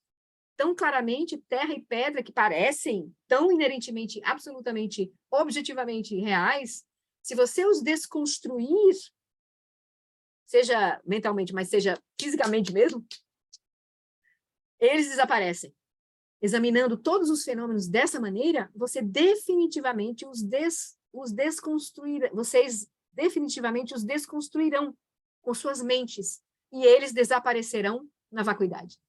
Tão claramente, terra e pedra, que parecem tão inerentemente, absolutamente, objetivamente reais, se você os desconstruir, seja mentalmente, mas seja fisicamente mesmo, eles desaparecem. Examinando todos os fenômenos dessa maneira, você definitivamente vocês definitivamente os desconstruirão com suas mentes, e eles desaparecerão na vacuidade.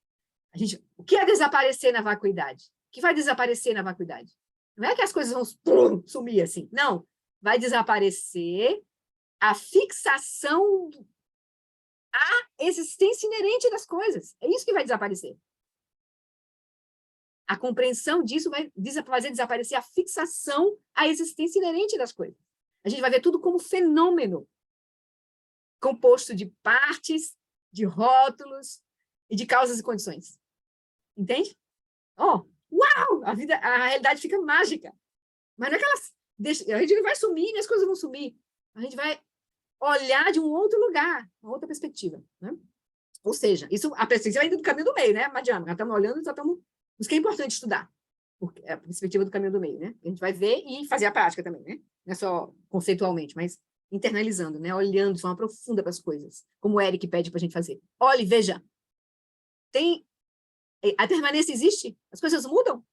O que é desaparecer na vacuidade? O que vai desaparecer na vacuidade? Não é que as coisas vão sumir assim, não. Vai desaparecer a fixação à existência inerente das coisas. É isso que vai desaparecer. A compreensão disso vai fazer desaparecer a fixação à existência inerente das coisas. A gente vai ver tudo como fenômeno, composto de partes, de rótulos e de causas e condições. Entende? Uau! A realidade fica mágica. Mas não é que a gente não vai sumir, nem as coisas vão sumir. A gente vai olhar de um outro lugar, uma outra perspectiva, né? Ou seja, a perspectiva ainda do caminho do meio, né, Madiana? Nós estamos olhando, isso que é importante estudar, porque é a perspectiva do caminho do meio, né? A gente vai ver e fazer a prática também, né? Não é só conceitualmente, mas internalizando, né? Olhando de forma profunda para as coisas, como o Eric pede para a gente fazer. Olhe, veja. A permanência existe? As coisas mudam?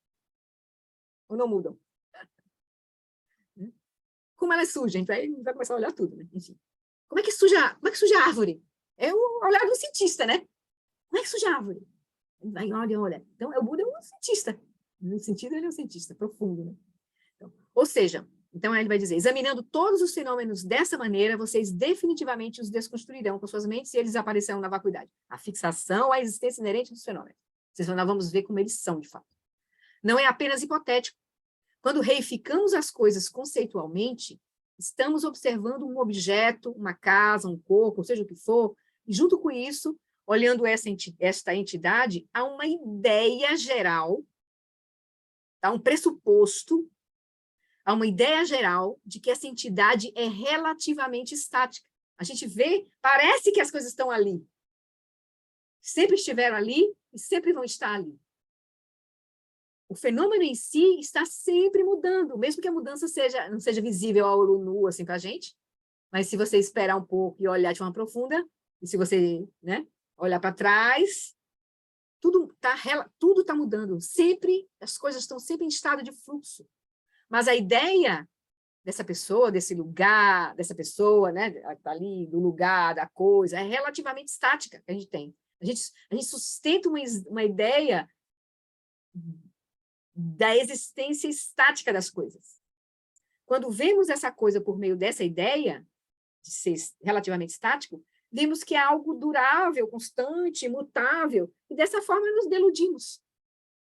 Ou não mudam? Como elas surgem? A gente vai começar a olhar tudo, né? Enfim. Como é que surge a árvore? É o olhar do cientista, né? Como é que surge a árvore? Vai, olha. Então, o Buda é um cientista. No sentido, ele é um cientista profundo, né? Então, ou seja, Então, ele vai dizer, examinando todos os fenômenos dessa maneira, vocês definitivamente os desconstruirão com suas mentes e eles aparecerão na vacuidade. A fixação, a existência inerente dos fenômenos. Nós vamos ver como eles são, de fato. Não é apenas hipotético. Quando reificamos as coisas conceitualmente, estamos observando um objeto, uma casa, um corpo, seja o que for, e junto com isso, olhando esta entidade, há uma ideia geral, há um pressuposto, há uma ideia geral de que essa entidade é relativamente estática. A gente vê, parece que as coisas estão ali. Sempre estiveram ali e sempre vão estar ali. O fenômeno em si está sempre mudando, mesmo que a mudança não seja visível a olho nu assim, para a gente, mas se você esperar um pouco e olhar de forma profunda, e se você, né, olhar para trás, tudo tá mudando. Sempre, as coisas estão sempre em estado de fluxo. Mas a ideia dessa pessoa, desse lugar, dessa pessoa, né, ali, do lugar, da coisa, é relativamente estática que a gente tem. A gente sustenta uma ideia da existência estática das coisas. Quando vemos essa coisa por meio dessa ideia de ser relativamente estático, vemos que é algo durável, constante, imutável, e dessa forma nos deludimos.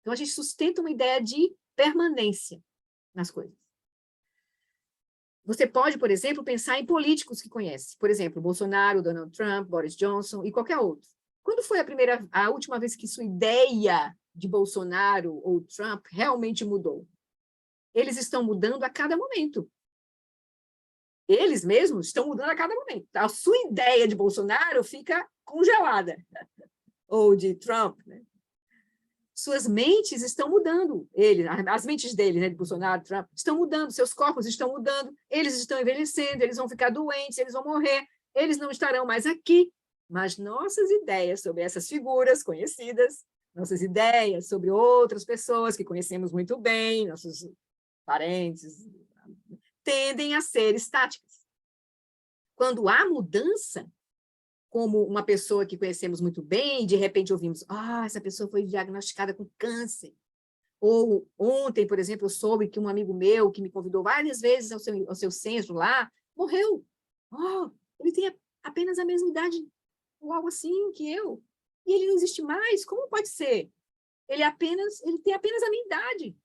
Então, a gente sustenta uma ideia de permanência nas coisas. Você pode, por exemplo, pensar em políticos que conhece. Por exemplo, Bolsonaro, Donald Trump, Boris Johnson e qualquer outro. Quando foi a última vez que sua ideia de Bolsonaro ou Trump realmente mudou? Eles estão mudando a cada momento. Eles mesmos estão mudando a cada momento. A sua ideia de Bolsonaro fica congelada. Ou de Trump, né? Suas mentes estão mudando. As mentes dele, né, de Bolsonaro, Trump, estão mudando. Seus corpos estão mudando. Eles estão envelhecendo, eles vão ficar doentes, eles vão morrer. Eles não estarão mais aqui. Mas nossas ideias sobre essas figuras conhecidas, nossas ideias sobre outras pessoas que conhecemos muito bem, nossos parentes, tendem a ser estáticas. Quando há mudança, como uma pessoa que conhecemos muito bem, de repente ouvimos, essa pessoa foi diagnosticada com câncer. Ou ontem, por exemplo, eu soube que um amigo meu, que me convidou várias vezes ao seu centro lá, morreu. Ele tem apenas a mesma idade, ou algo assim, que eu. E ele não existe mais, como pode ser? Ele tem apenas a minha idade.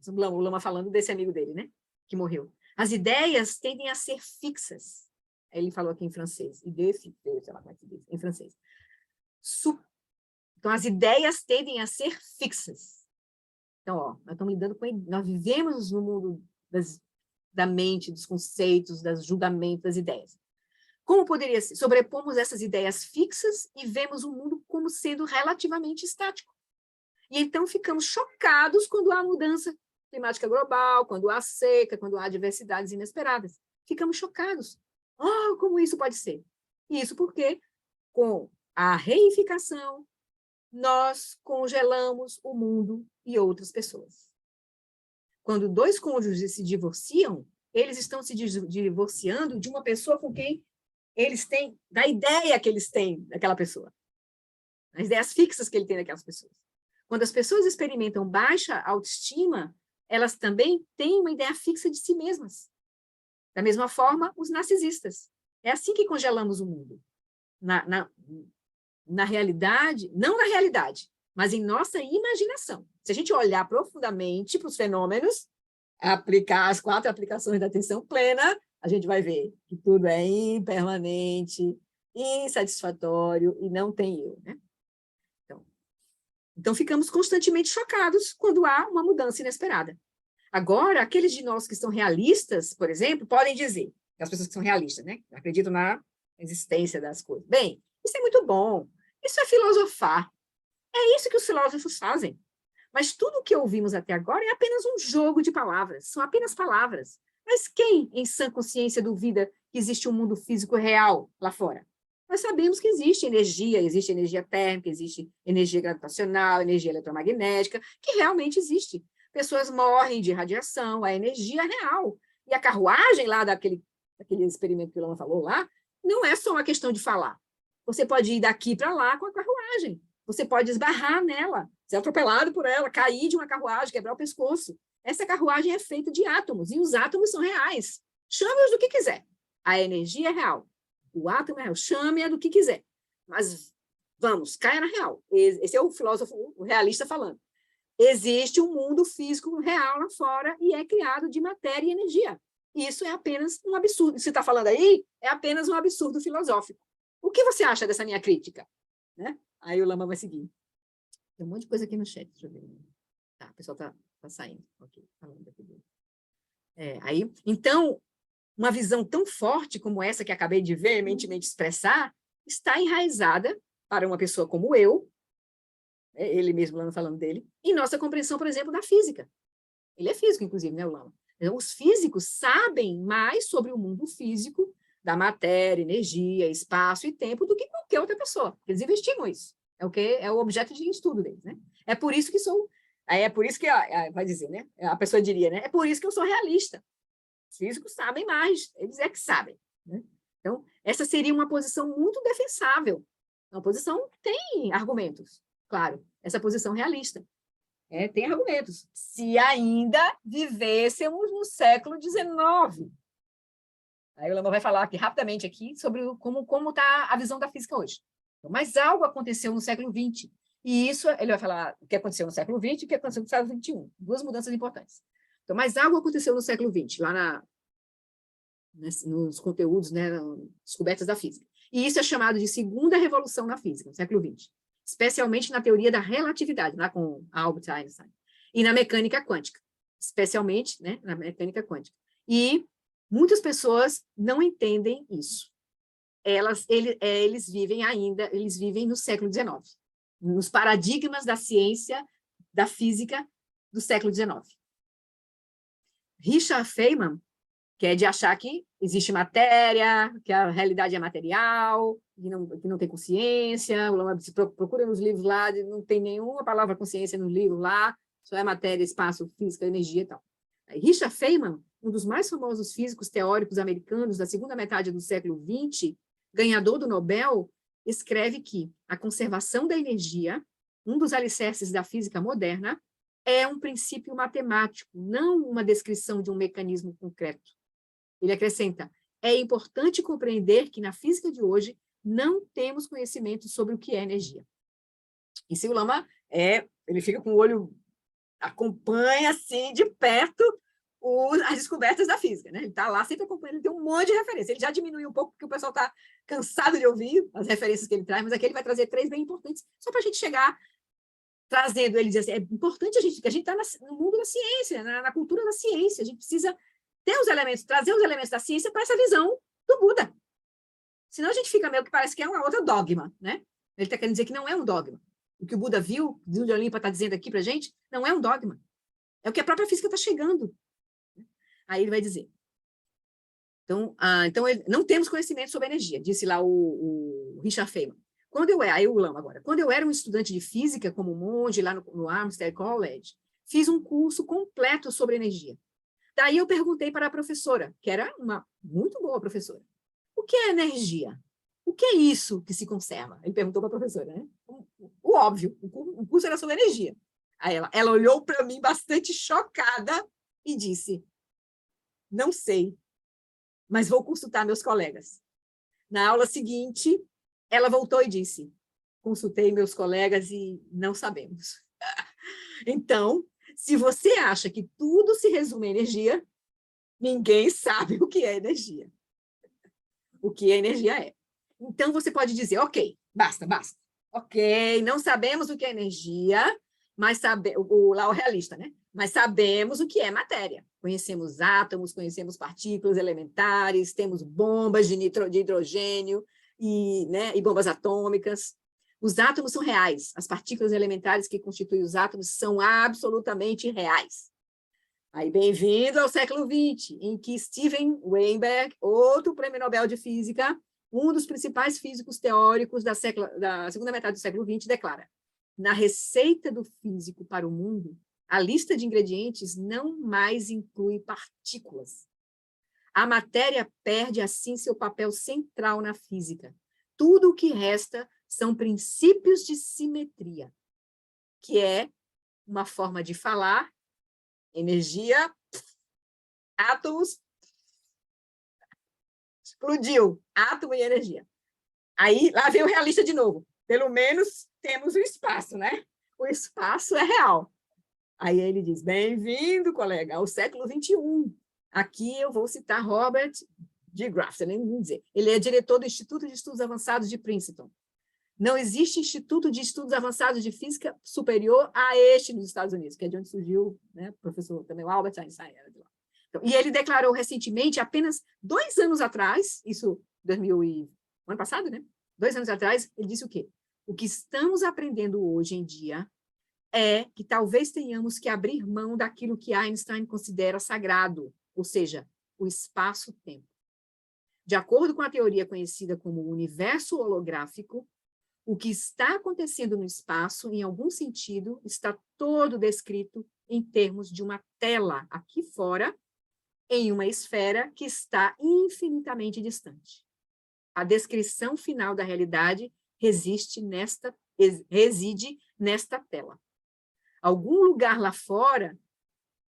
O Lama falando desse amigo dele, né? Que morreu. As ideias tendem a ser fixas. Ele falou aqui em francês. Em francês. Então, as ideias tendem a ser fixas. Então, nós estamos lidando com... Nós vivemos no mundo da mente, dos conceitos, dos julgamentos, das ideias. Como poderia ser? Sobrepomos essas ideias fixas e vemos o mundo como sendo relativamente estático. E então ficamos chocados quando há mudança climática global, quando há seca, quando há adversidades inesperadas. Ficamos chocados. Como isso pode ser? Isso porque, com a reificação, nós congelamos o mundo e outras pessoas. Quando dois cônjuges se divorciam, eles estão se divorciando de uma pessoa com quem eles têm, da ideia que eles têm daquela pessoa. As ideias fixas que ele tem daquelas pessoas. Quando as pessoas experimentam baixa autoestima, elas também têm uma ideia fixa de si mesmas. Da mesma forma, os narcisistas. É assim que congelamos o mundo. Na realidade, não na realidade, mas em nossa imaginação. Se a gente olhar profundamente para os fenômenos, aplicar as 4 aplicações da atenção plena, a gente vai ver que tudo é impermanente, insatisfatório e não tem eu, né? Então, ficamos constantemente chocados quando há uma mudança inesperada. Agora, aqueles de nós que são realistas, por exemplo, podem dizer, as pessoas que são realistas, né? Acreditam na existência das coisas. Bem, isso é muito bom, isso é filosofar. É isso que os filósofos fazem. Mas tudo o que ouvimos até agora é apenas um jogo de palavras, são apenas palavras. Mas quem, em sã consciência, duvida que existe um mundo físico real lá fora? Nós sabemos que existe energia térmica, existe energia gravitacional, energia eletromagnética, que realmente existe. Pessoas morrem de radiação, a energia é real. E a carruagem lá daquele experimento que o Lama falou lá, não é só uma questão de falar. Você pode ir daqui para lá com a carruagem. Você pode esbarrar nela, ser atropelado por ela, cair de uma carruagem, quebrar o pescoço. essa carruagem é feita de átomos, e os átomos são reais. Chame-os do que quiser. A energia é real. O átomo é real. Chame-a do que quiser. Mas vamos, caia na real. Esse é o filósofo o realista falando. Existe um mundo físico real lá fora e é criado de matéria e energia. Isso é apenas um absurdo. Você está falando aí, é apenas um absurdo filosófico. O que você acha dessa minha crítica? Né? Aí o Lama vai seguir. Tem um monte de coisa aqui no chat. Deixa eu ver. Tá, o pessoal está saindo. Ok, falando aqui. Aí, então, uma visão tão forte como essa que acabei de veementemente expressar está enraizada para uma pessoa como eu, ele mesmo, Lama falando dele, em nossa compreensão, por exemplo, da física. Ele é físico, inclusive, né, o Lama? Então, os físicos sabem mais sobre o mundo físico, da matéria, energia, espaço e tempo, do que qualquer outra pessoa. Eles investigam isso. É o objeto de estudo deles, né? É por isso que sou... É por isso que, vai dizer, né? A pessoa diria, né? É por isso que eu sou realista. Os físicos sabem mais, eles é que sabem. Né? Então, essa seria uma posição muito defensável. Uma posição que tem argumentos, claro. Essa posição realista. Tem argumentos. Se ainda vivêssemos no século XIX. Aí o Lama vai falar aqui, rapidamente aqui sobre como está a visão da física hoje. Então, mas algo aconteceu no século XX. E isso, ele vai falar o que aconteceu no século XX e o que aconteceu no século XXI. Duas mudanças importantes. Então, mas algo aconteceu no século XX, lá nos conteúdos, né, descobertas da física. E isso é chamado de segunda revolução na física, no século XX. Especialmente na teoria da relatividade, lá com Albert Einstein. E na mecânica quântica. Especialmente, né, na mecânica quântica. E muitas pessoas não entendem isso. Eles vivem no século XIX. Nos paradigmas da ciência, da física do século XIX. Richard Feynman, que é de achar que existe matéria, que a realidade é material, que não tem consciência, o Lama procura nos livros lá, não tem nenhuma palavra consciência no livro lá, só é matéria, espaço, física, energia e tal. Richard Feynman, um dos mais famosos físicos teóricos americanos da segunda metade do século XX, ganhador do Nobel, escreve que a conservação da energia, um dos alicerces da física moderna, é um princípio matemático, não uma descrição de um mecanismo concreto. Ele acrescenta, é importante compreender que na física de hoje não temos conhecimento sobre o que é energia. E se o Lama ele fica com o olho, acompanha assim de perto as descobertas da física, né? Ele está lá sempre acompanhando, ele tem um monte de referência. Ele já diminuiu um pouco, porque o pessoal está cansado de ouvir as referências que ele traz, mas aqui ele vai trazer 3 bem importantes, só para a gente chegar trazendo, ele diz assim, é importante que a gente está no mundo da ciência, na cultura da ciência, a gente precisa ter os elementos, trazer os elementos da ciência para essa visão do Buda. Senão a gente fica meio que parece que é uma outra dogma, né? Ele está querendo dizer que não é um dogma. O que o Buda viu, o de Olimpa está dizendo aqui para a gente, não é um dogma. É o que a própria física está chegando. Aí ele vai dizer. Então, não temos conhecimento sobre energia, disse lá o Richard Feynman. Aí o Lama agora. Quando eu era um estudante de física, como monge lá no Armstead College, fiz um curso completo sobre energia. Daí eu perguntei para a professora, que era uma muito boa professora, o que é energia? O que é isso que se conserva? Ele perguntou para a professora, né? O óbvio, o curso era sobre energia. Aí ela olhou para mim bastante chocada e disse, não sei, mas vou consultar meus colegas. Na aula seguinte, ela voltou e disse, consultei meus colegas e não sabemos. Então, se você acha que tudo se resume à energia, ninguém sabe o que é energia. O que a energia é. Então, você pode dizer, ok, basta. Ok, não sabemos o que é energia, mas lá o realista, né? Mas sabemos o que é matéria. Conhecemos átomos, conhecemos partículas elementares, temos bombas de hidrogênio e bombas atômicas. Os átomos são reais. As partículas elementares que constituem os átomos são absolutamente reais. Aí, bem-vindo ao século XX, em que Steven Weinberg, outro prêmio Nobel de Física, um dos principais físicos teóricos da segunda metade do século XX, declara: na receita do físico para o mundo, a lista de ingredientes não mais inclui partículas. A matéria perde, assim, seu papel central na física. Tudo o que resta são princípios de simetria, que é uma forma de falar energia, átomos, explodiu, átomo e energia. Aí, lá vem o realista de novo. Pelo menos temos o espaço, né? O espaço é real. Aí ele diz, bem-vindo, colega, ao século XXI. Aqui eu vou citar Robert G. Graff, ele é diretor do Instituto de Estudos Avançados de Princeton. Não existe Instituto de Estudos Avançados de Física superior a este nos Estados Unidos, que é de onde surgiu, né, o professor também, o Albert Einstein. Era de lá. Então, e ele declarou recentemente, apenas 2 anos atrás, isso 2000 e... ano passado, né? 2 anos atrás, ele disse o quê? O que estamos aprendendo hoje em dia é que talvez tenhamos que abrir mão daquilo que Einstein considera sagrado, ou seja, o espaço-tempo. De acordo com a teoria conhecida como universo holográfico, o que está acontecendo no espaço, em algum sentido, está todo descrito em termos de uma tela aqui fora, em uma esfera que está infinitamente distante. A descrição final da realidade reside nesta tela. Algum lugar lá fora,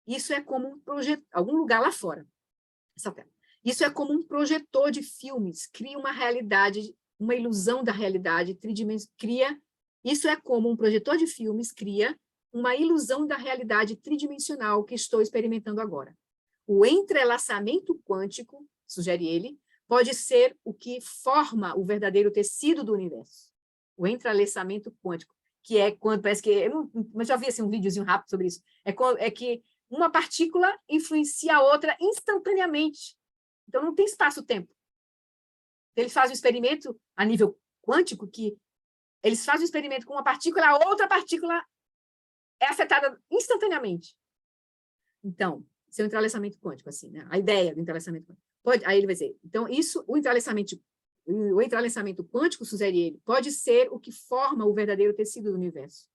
isso é como um projeto, algum lugar lá fora, essa tela. Isso é como um projetor de filmes, cria uma realidade, uma ilusão da realidade, isso é como um projetor de filmes cria uma ilusão da realidade tridimensional que estou experimentando agora. O entrelaçamento quântico, sugere ele, pode ser o que forma o verdadeiro tecido do universo. O entrelaçamento quântico, que é quando parece que... Eu já vi assim, um videozinho rápido sobre isso. É que uma partícula influencia a outra instantaneamente. Então, não tem espaço-tempo. Eles fazem um experimento a nível quântico, que eles fazem um experimento com uma partícula, a outra partícula é afetada instantaneamente. Então, isso é um entrelaçamento quântico, assim, né? A ideia do entrelaçamento quântico. Aí ele vai dizer, então, isso, o entrelaçamento quântico, sugere ele, pode ser o que forma o verdadeiro tecido do universo.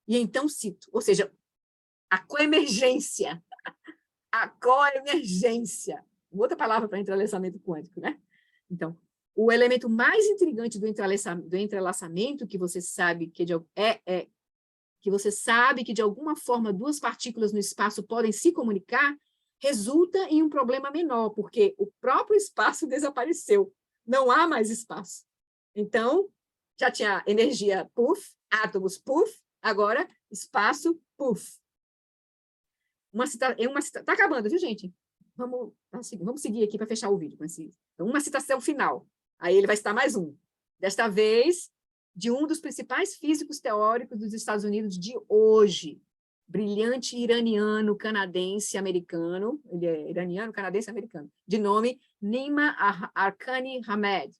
E então cito, ou seja, a coemergência, outra palavra para entrelaçamento quântico, né? Então, o elemento mais intrigante do entrelaçamento que você sabe que de alguma forma 2 partículas no espaço podem se comunicar, resulta em um problema menor, porque o próprio espaço desapareceu. Não há mais espaço. Então, já tinha energia, puff, átomos, puff, agora espaço, puff. Está acabando, viu, gente? Vamos seguir aqui para fechar o vídeo. Então, uma citação final. Aí ele vai citar mais um. Desta vez, de um dos principais físicos teóricos dos Estados Unidos de hoje, brilhante iraniano, canadense, americano, ele é iraniano, canadense, americano, de nome Nima Arkani Hamed,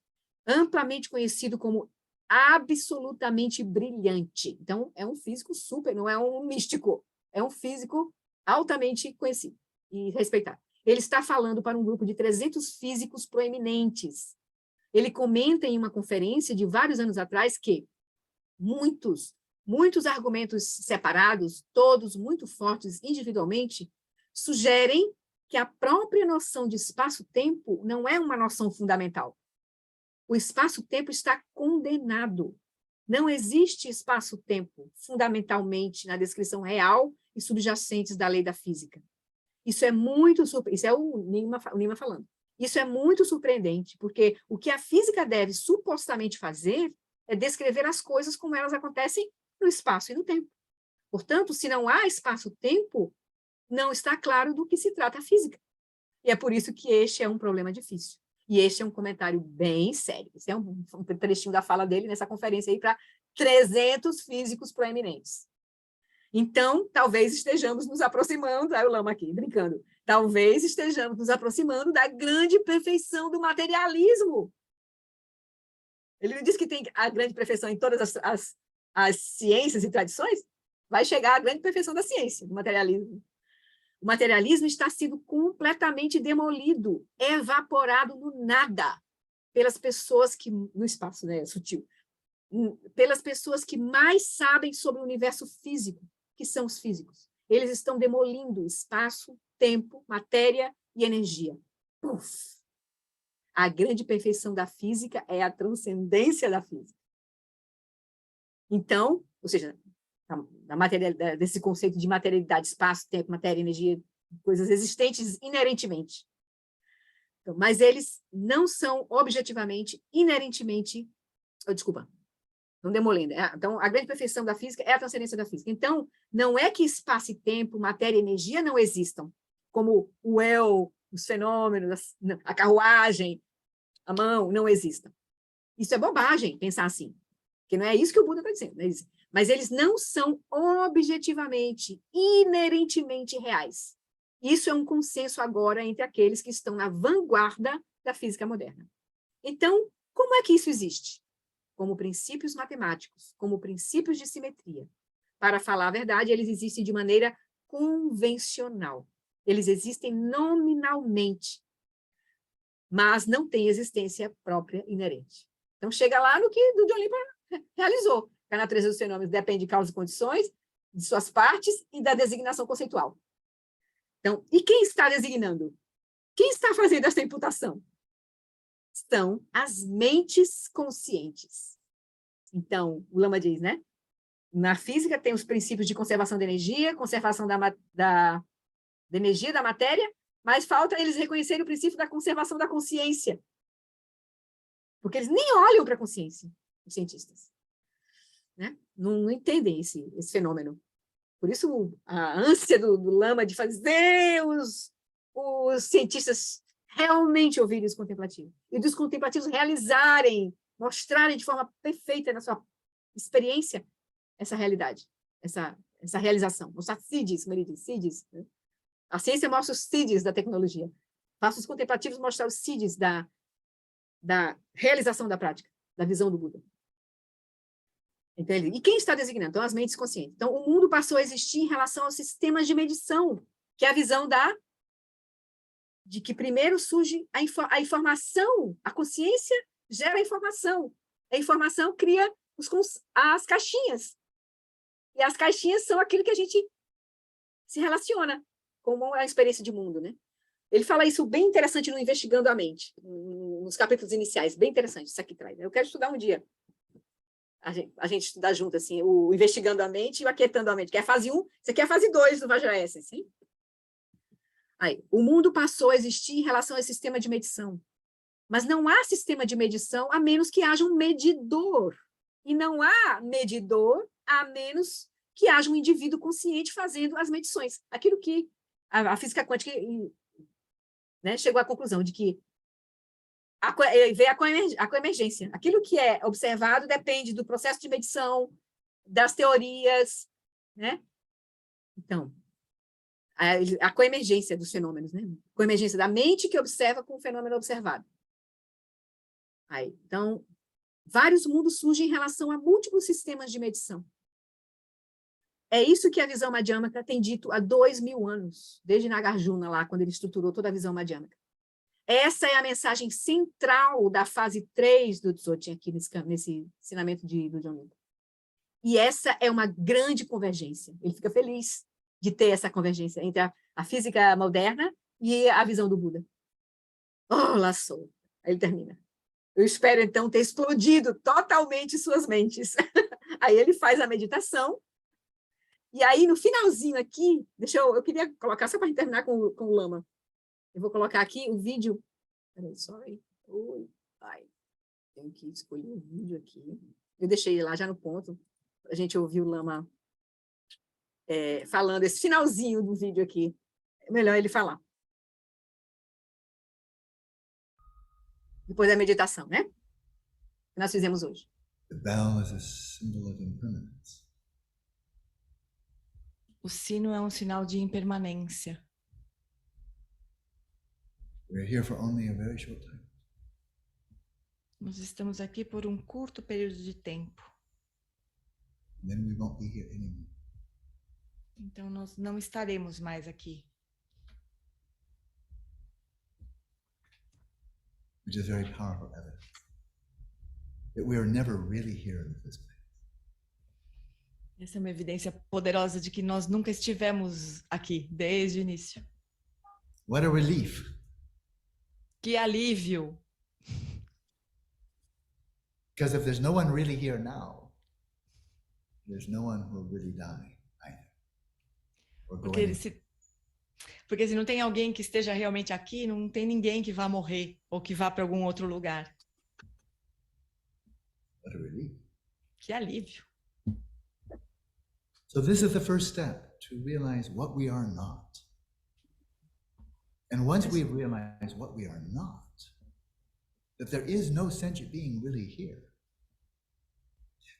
amplamente conhecido como absolutamente brilhante. Então, é um físico super, não é um místico, é um físico altamente conhecido e respeitado. Ele está falando para um grupo de 300 físicos proeminentes. Ele comenta em uma conferência de vários anos atrás que muitos argumentos separados, todos muito fortes individualmente, sugerem que a própria noção de espaço-tempo não é uma noção fundamental. O espaço-tempo está condenado. Não existe espaço-tempo, fundamentalmente, na descrição real e subjacentes da lei da física. Isso é o Nima falando. Isso é muito surpreendente, porque o que a física deve supostamente fazer é descrever as coisas como elas acontecem no espaço e no tempo. Portanto, se não há espaço-tempo, não está claro do que se trata a física. E é por isso que este é um problema difícil. E este é um comentário bem sério. Esse é um trechinho da fala dele nessa conferência aí para 300 físicos proeminentes. Então, talvez estejamos nos aproximando, aí o Lama aqui, brincando, talvez estejamos nos aproximando da grande perfeição do materialismo. Ele não diz que tem a grande perfeição em todas as ciências e tradições? Vai chegar à grande perfeição da ciência, do materialismo. O materialismo está sendo completamente demolido, evaporado no nada, pelas pessoas que, no espaço, né, sutil, pelas pessoas que mais sabem sobre o universo físico, que são os físicos. Eles estão demolindo espaço, tempo, matéria e energia. Puf! A grande perfeição da física é a transcendência da física. Então, ou seja, desse conceito de materialidade, espaço, tempo, matéria, energia, coisas existentes inerentemente. Então, mas eles não são objetivamente, inerentemente, desculpa, não demolendo. Então, a grande perfeição da física é a transcendência da física. Então, não é que espaço e tempo, matéria e energia não existam, como o eu, os fenômenos, a carruagem, a mão, não existam. Isso é bobagem, pensar assim, porque não é isso que o Buda está dizendo, né? Mas eles não são objetivamente, inerentemente reais. Isso é um consenso agora entre aqueles que estão na vanguarda da física moderna. Então, como é que isso existe? Como princípios matemáticos, como princípios de simetria. Para falar a verdade, eles existem de maneira convencional. Eles existem nominalmente, mas não têm existência própria inerente. Então, chega lá no que o John Lipper realizou. A natureza dos fenômenos depende de causas e condições, de suas partes e da designação conceitual. Então, e quem está designando? Quem está fazendo essa imputação? Estão as mentes conscientes. Então, o Lama diz, né? Na física tem os princípios de conservação da energia, conservação da energia, da matéria, mas falta eles reconhecerem o princípio da conservação da consciência. Porque eles nem olham para a consciência, os cientistas. Né? Não entendem esse fenômeno. Por isso, a ânsia do Lama de fazer os cientistas realmente ouvirem os contemplativos. E dos contemplativos realizarem, mostrarem de forma perfeita na sua experiência essa realidade, essa realização. Mostrar CIDs, como ele diz, CIDs. Né? A ciência mostra os CIDs da tecnologia. Faça os contemplativos mostrar os CIDs da realização da prática, da visão do Buda. Entende? E quem está designando? Então, as mentes conscientes. Então, o mundo passou a existir em relação aos sistemas de medição, que é a visão de que primeiro surge a informação, a consciência gera a informação cria as caixinhas, e as caixinhas são aquilo que a gente se relaciona como a experiência de mundo, né? Ele fala isso bem interessante no Investigando a Mente, nos capítulos iniciais, bem interessante, isso aqui traz. Eu quero estudar um dia, a gente estudar junto, assim, o Investigando a Mente e o Aquietando a Mente, que é a fase 1, isso aqui é a fase 2 do Vajra Essence, sim? Aí, o mundo passou a existir em relação ao sistema de medição, mas não há sistema de medição a menos que haja um medidor, e não há medidor a menos que haja um indivíduo consciente fazendo as medições. Aquilo que a física quântica, né, chegou à conclusão de que veio a coemergência. Aquilo que é observado depende do processo de medição, das teorias, né? Então, a coemergência dos fenômenos, né? Coemergência da mente que observa com o fenômeno observado. Aí, então, vários mundos surgem em relação a múltiplos sistemas de medição. É isso que a visão madhyamaka tem dito há 2000 anos, desde Nagarjuna, lá, quando ele estruturou toda a visão madhyamaka. Essa é a mensagem central da fase 3 do Dzogchen, aqui nesse ensinamento do John Lipper. E essa é uma grande convergência. Ele fica feliz de ter essa convergência entre a física moderna e a visão do Buda. Oh, laçou. Aí ele termina. Eu espero, então, ter explodido totalmente suas mentes. Aí ele faz a meditação. E aí, no finalzinho aqui, eu queria colocar, só para terminar com o Lama. Eu vou colocar aqui o vídeo. Peraí, sorry. Oi, pai. Tenho que escolher um vídeo aqui. Eu deixei lá já no ponto, para a gente ouvir o Lama falando esse finalzinho do vídeo aqui. É melhor ele falar. Depois da meditação, né? Que nós fizemos hoje. The bell is a symbol of impermanence. O sino é um sinal de impermanência. We're here for only a very short time. Nós estamos aqui por um curto período de tempo. And then we won't be here anymore. Então, nós não estaremos mais aqui. Which is very powerful evidence that we are never really here in the first place. Essa é uma evidência poderosa de que nós nunca estivemos aqui, desde o início. What a relief. Que alívio! Because if there's no one really here now, there's no one who will really die either. Or go Porque se não tem alguém que esteja realmente aqui, não tem ninguém que vá morrer ou que vá para algum outro lugar. What a relief. Que alívio. So this is the first step, to realize what we are not. And once we realize what we are not, that there is no sentient being really here,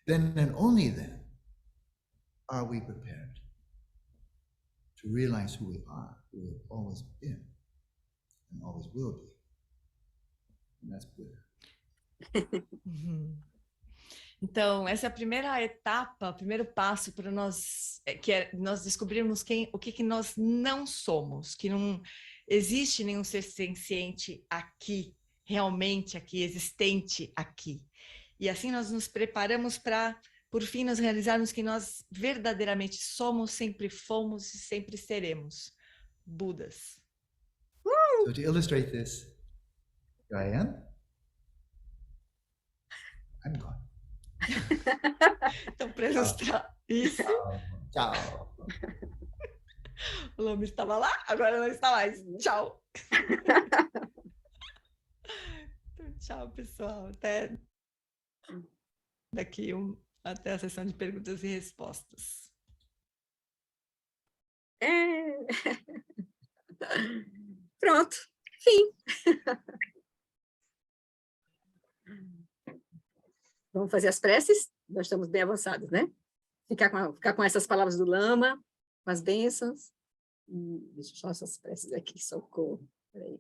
then and only then are we prepared to realize who we are, who we've always been, and always will be. And that's Buddha. Então, essa é a primeira etapa, o primeiro passo para nós, nós descobrirmos o que nós não somos, que não existe nenhum ser senciente aqui, realmente aqui, existente aqui. E assim nós nos preparamos para, por fim, nos realizarmos que nós verdadeiramente somos, sempre fomos e sempre seremos Budas. So to illustrate this, here I am. I'm gone. Então, para ilustrar isso, Tchau. o Lomir estava lá, agora não está mais. Tchau. Então, tchau, pessoal. Até daqui até a sessão de perguntas e respostas. Pronto, fim. Vamos fazer as preces? Nós estamos bem avançados, né? Ficar com essas palavras do Lama, com as bênçãos. Deixa eu só essas preces aqui, socorro. Peraí.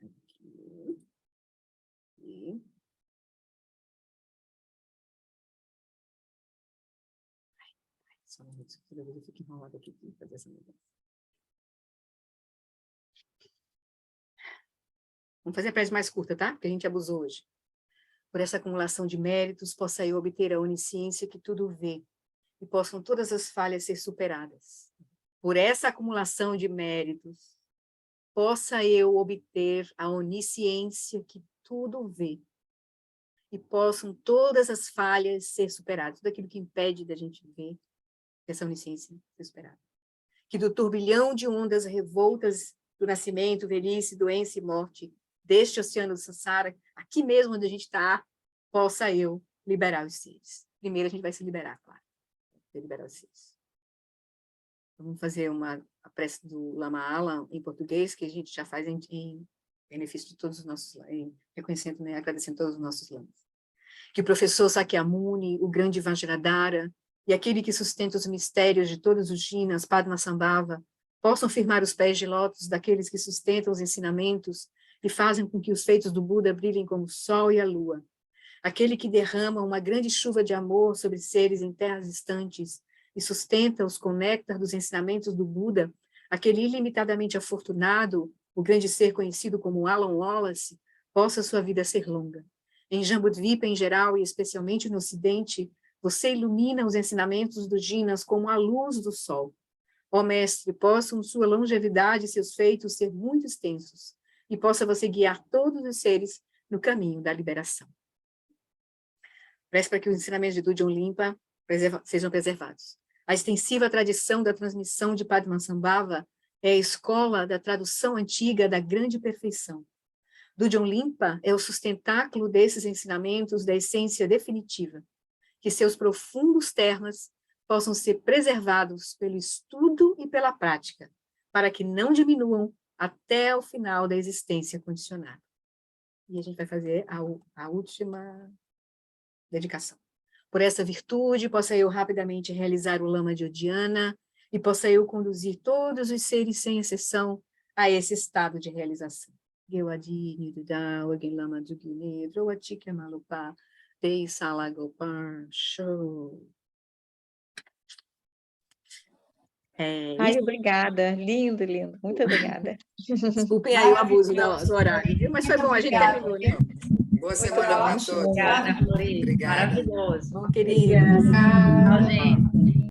Aqui. Só um minuto, toda vez eu fico enrolada aqui para fazer essa mudança. Vamos fazer a prece mais curta, tá? Porque a gente abusou hoje. Por essa acumulação de méritos, possa eu obter a onisciência que tudo vê, e possam todas as falhas ser superadas. Por essa acumulação de méritos, possa eu obter a onisciência que tudo vê, e possam todas as falhas ser superadas, tudo aquilo que impede da gente ver essa onisciência ser superada. Que do turbilhão de ondas revoltas do nascimento, velhice, doença e morte, deste oceano do Sansara, aqui mesmo onde a gente está, possa eu liberar os seres. Primeiro a gente vai se liberar, claro. Vai liberar os seres. Vamos fazer a prece do Lama Alam em português, que a gente já faz em benefício de todos os nossos, reconhecendo, né, agradecendo todos os nossos lamas. Que o professor Sakyamuni, o grande Vajradhara, e aquele que sustenta os mistérios de todos os jinas, Padmasambhava, possam firmar os pés de lótus daqueles que sustentam os ensinamentos e fazem com que os feitos do Buda brilhem como o sol e a lua. Aquele que derrama uma grande chuva de amor sobre seres em terras distantes e sustenta-os com o néctar dos ensinamentos do Buda, aquele ilimitadamente afortunado, o grande ser conhecido como Alan Wallace, possa sua vida ser longa. Em Jambudvipa em geral e especialmente no Ocidente, você ilumina os ensinamentos dos jinas como a luz do sol. Ó mestre, possam sua longevidade e seus feitos ser muito extensos, e possa você guiar todos os seres no caminho da liberação. Prece para que os ensinamentos de Dudjom Limpa sejam preservados. A extensiva tradição da transmissão de Padmasambhava é a escola da tradução antiga da grande perfeição. Dudjom Limpa é o sustentáculo desses ensinamentos da essência definitiva, que seus profundos termas possam ser preservados pelo estudo e pela prática, para que não diminuam até o final da existência condicionada. E a gente vai fazer a última dedicação. Por essa virtude, possa eu rapidamente realizar o Lama de Odiana e possa eu conduzir todos os seres, sem exceção, a esse estado de realização. Gewadi, Nidudá, Ogen Lama Dugine, Droatika Malupá, Dei Salagopar, show. Ai, obrigada. Lindo, lindo. Muito obrigada. Desculpem aí o abuso do horário, viu? Mas foi bom, a gente terminou, né? Boa semana para todos. Obrigada, Flori. Obrigado. Maravilhoso. Bom, querida. Tchau, gente.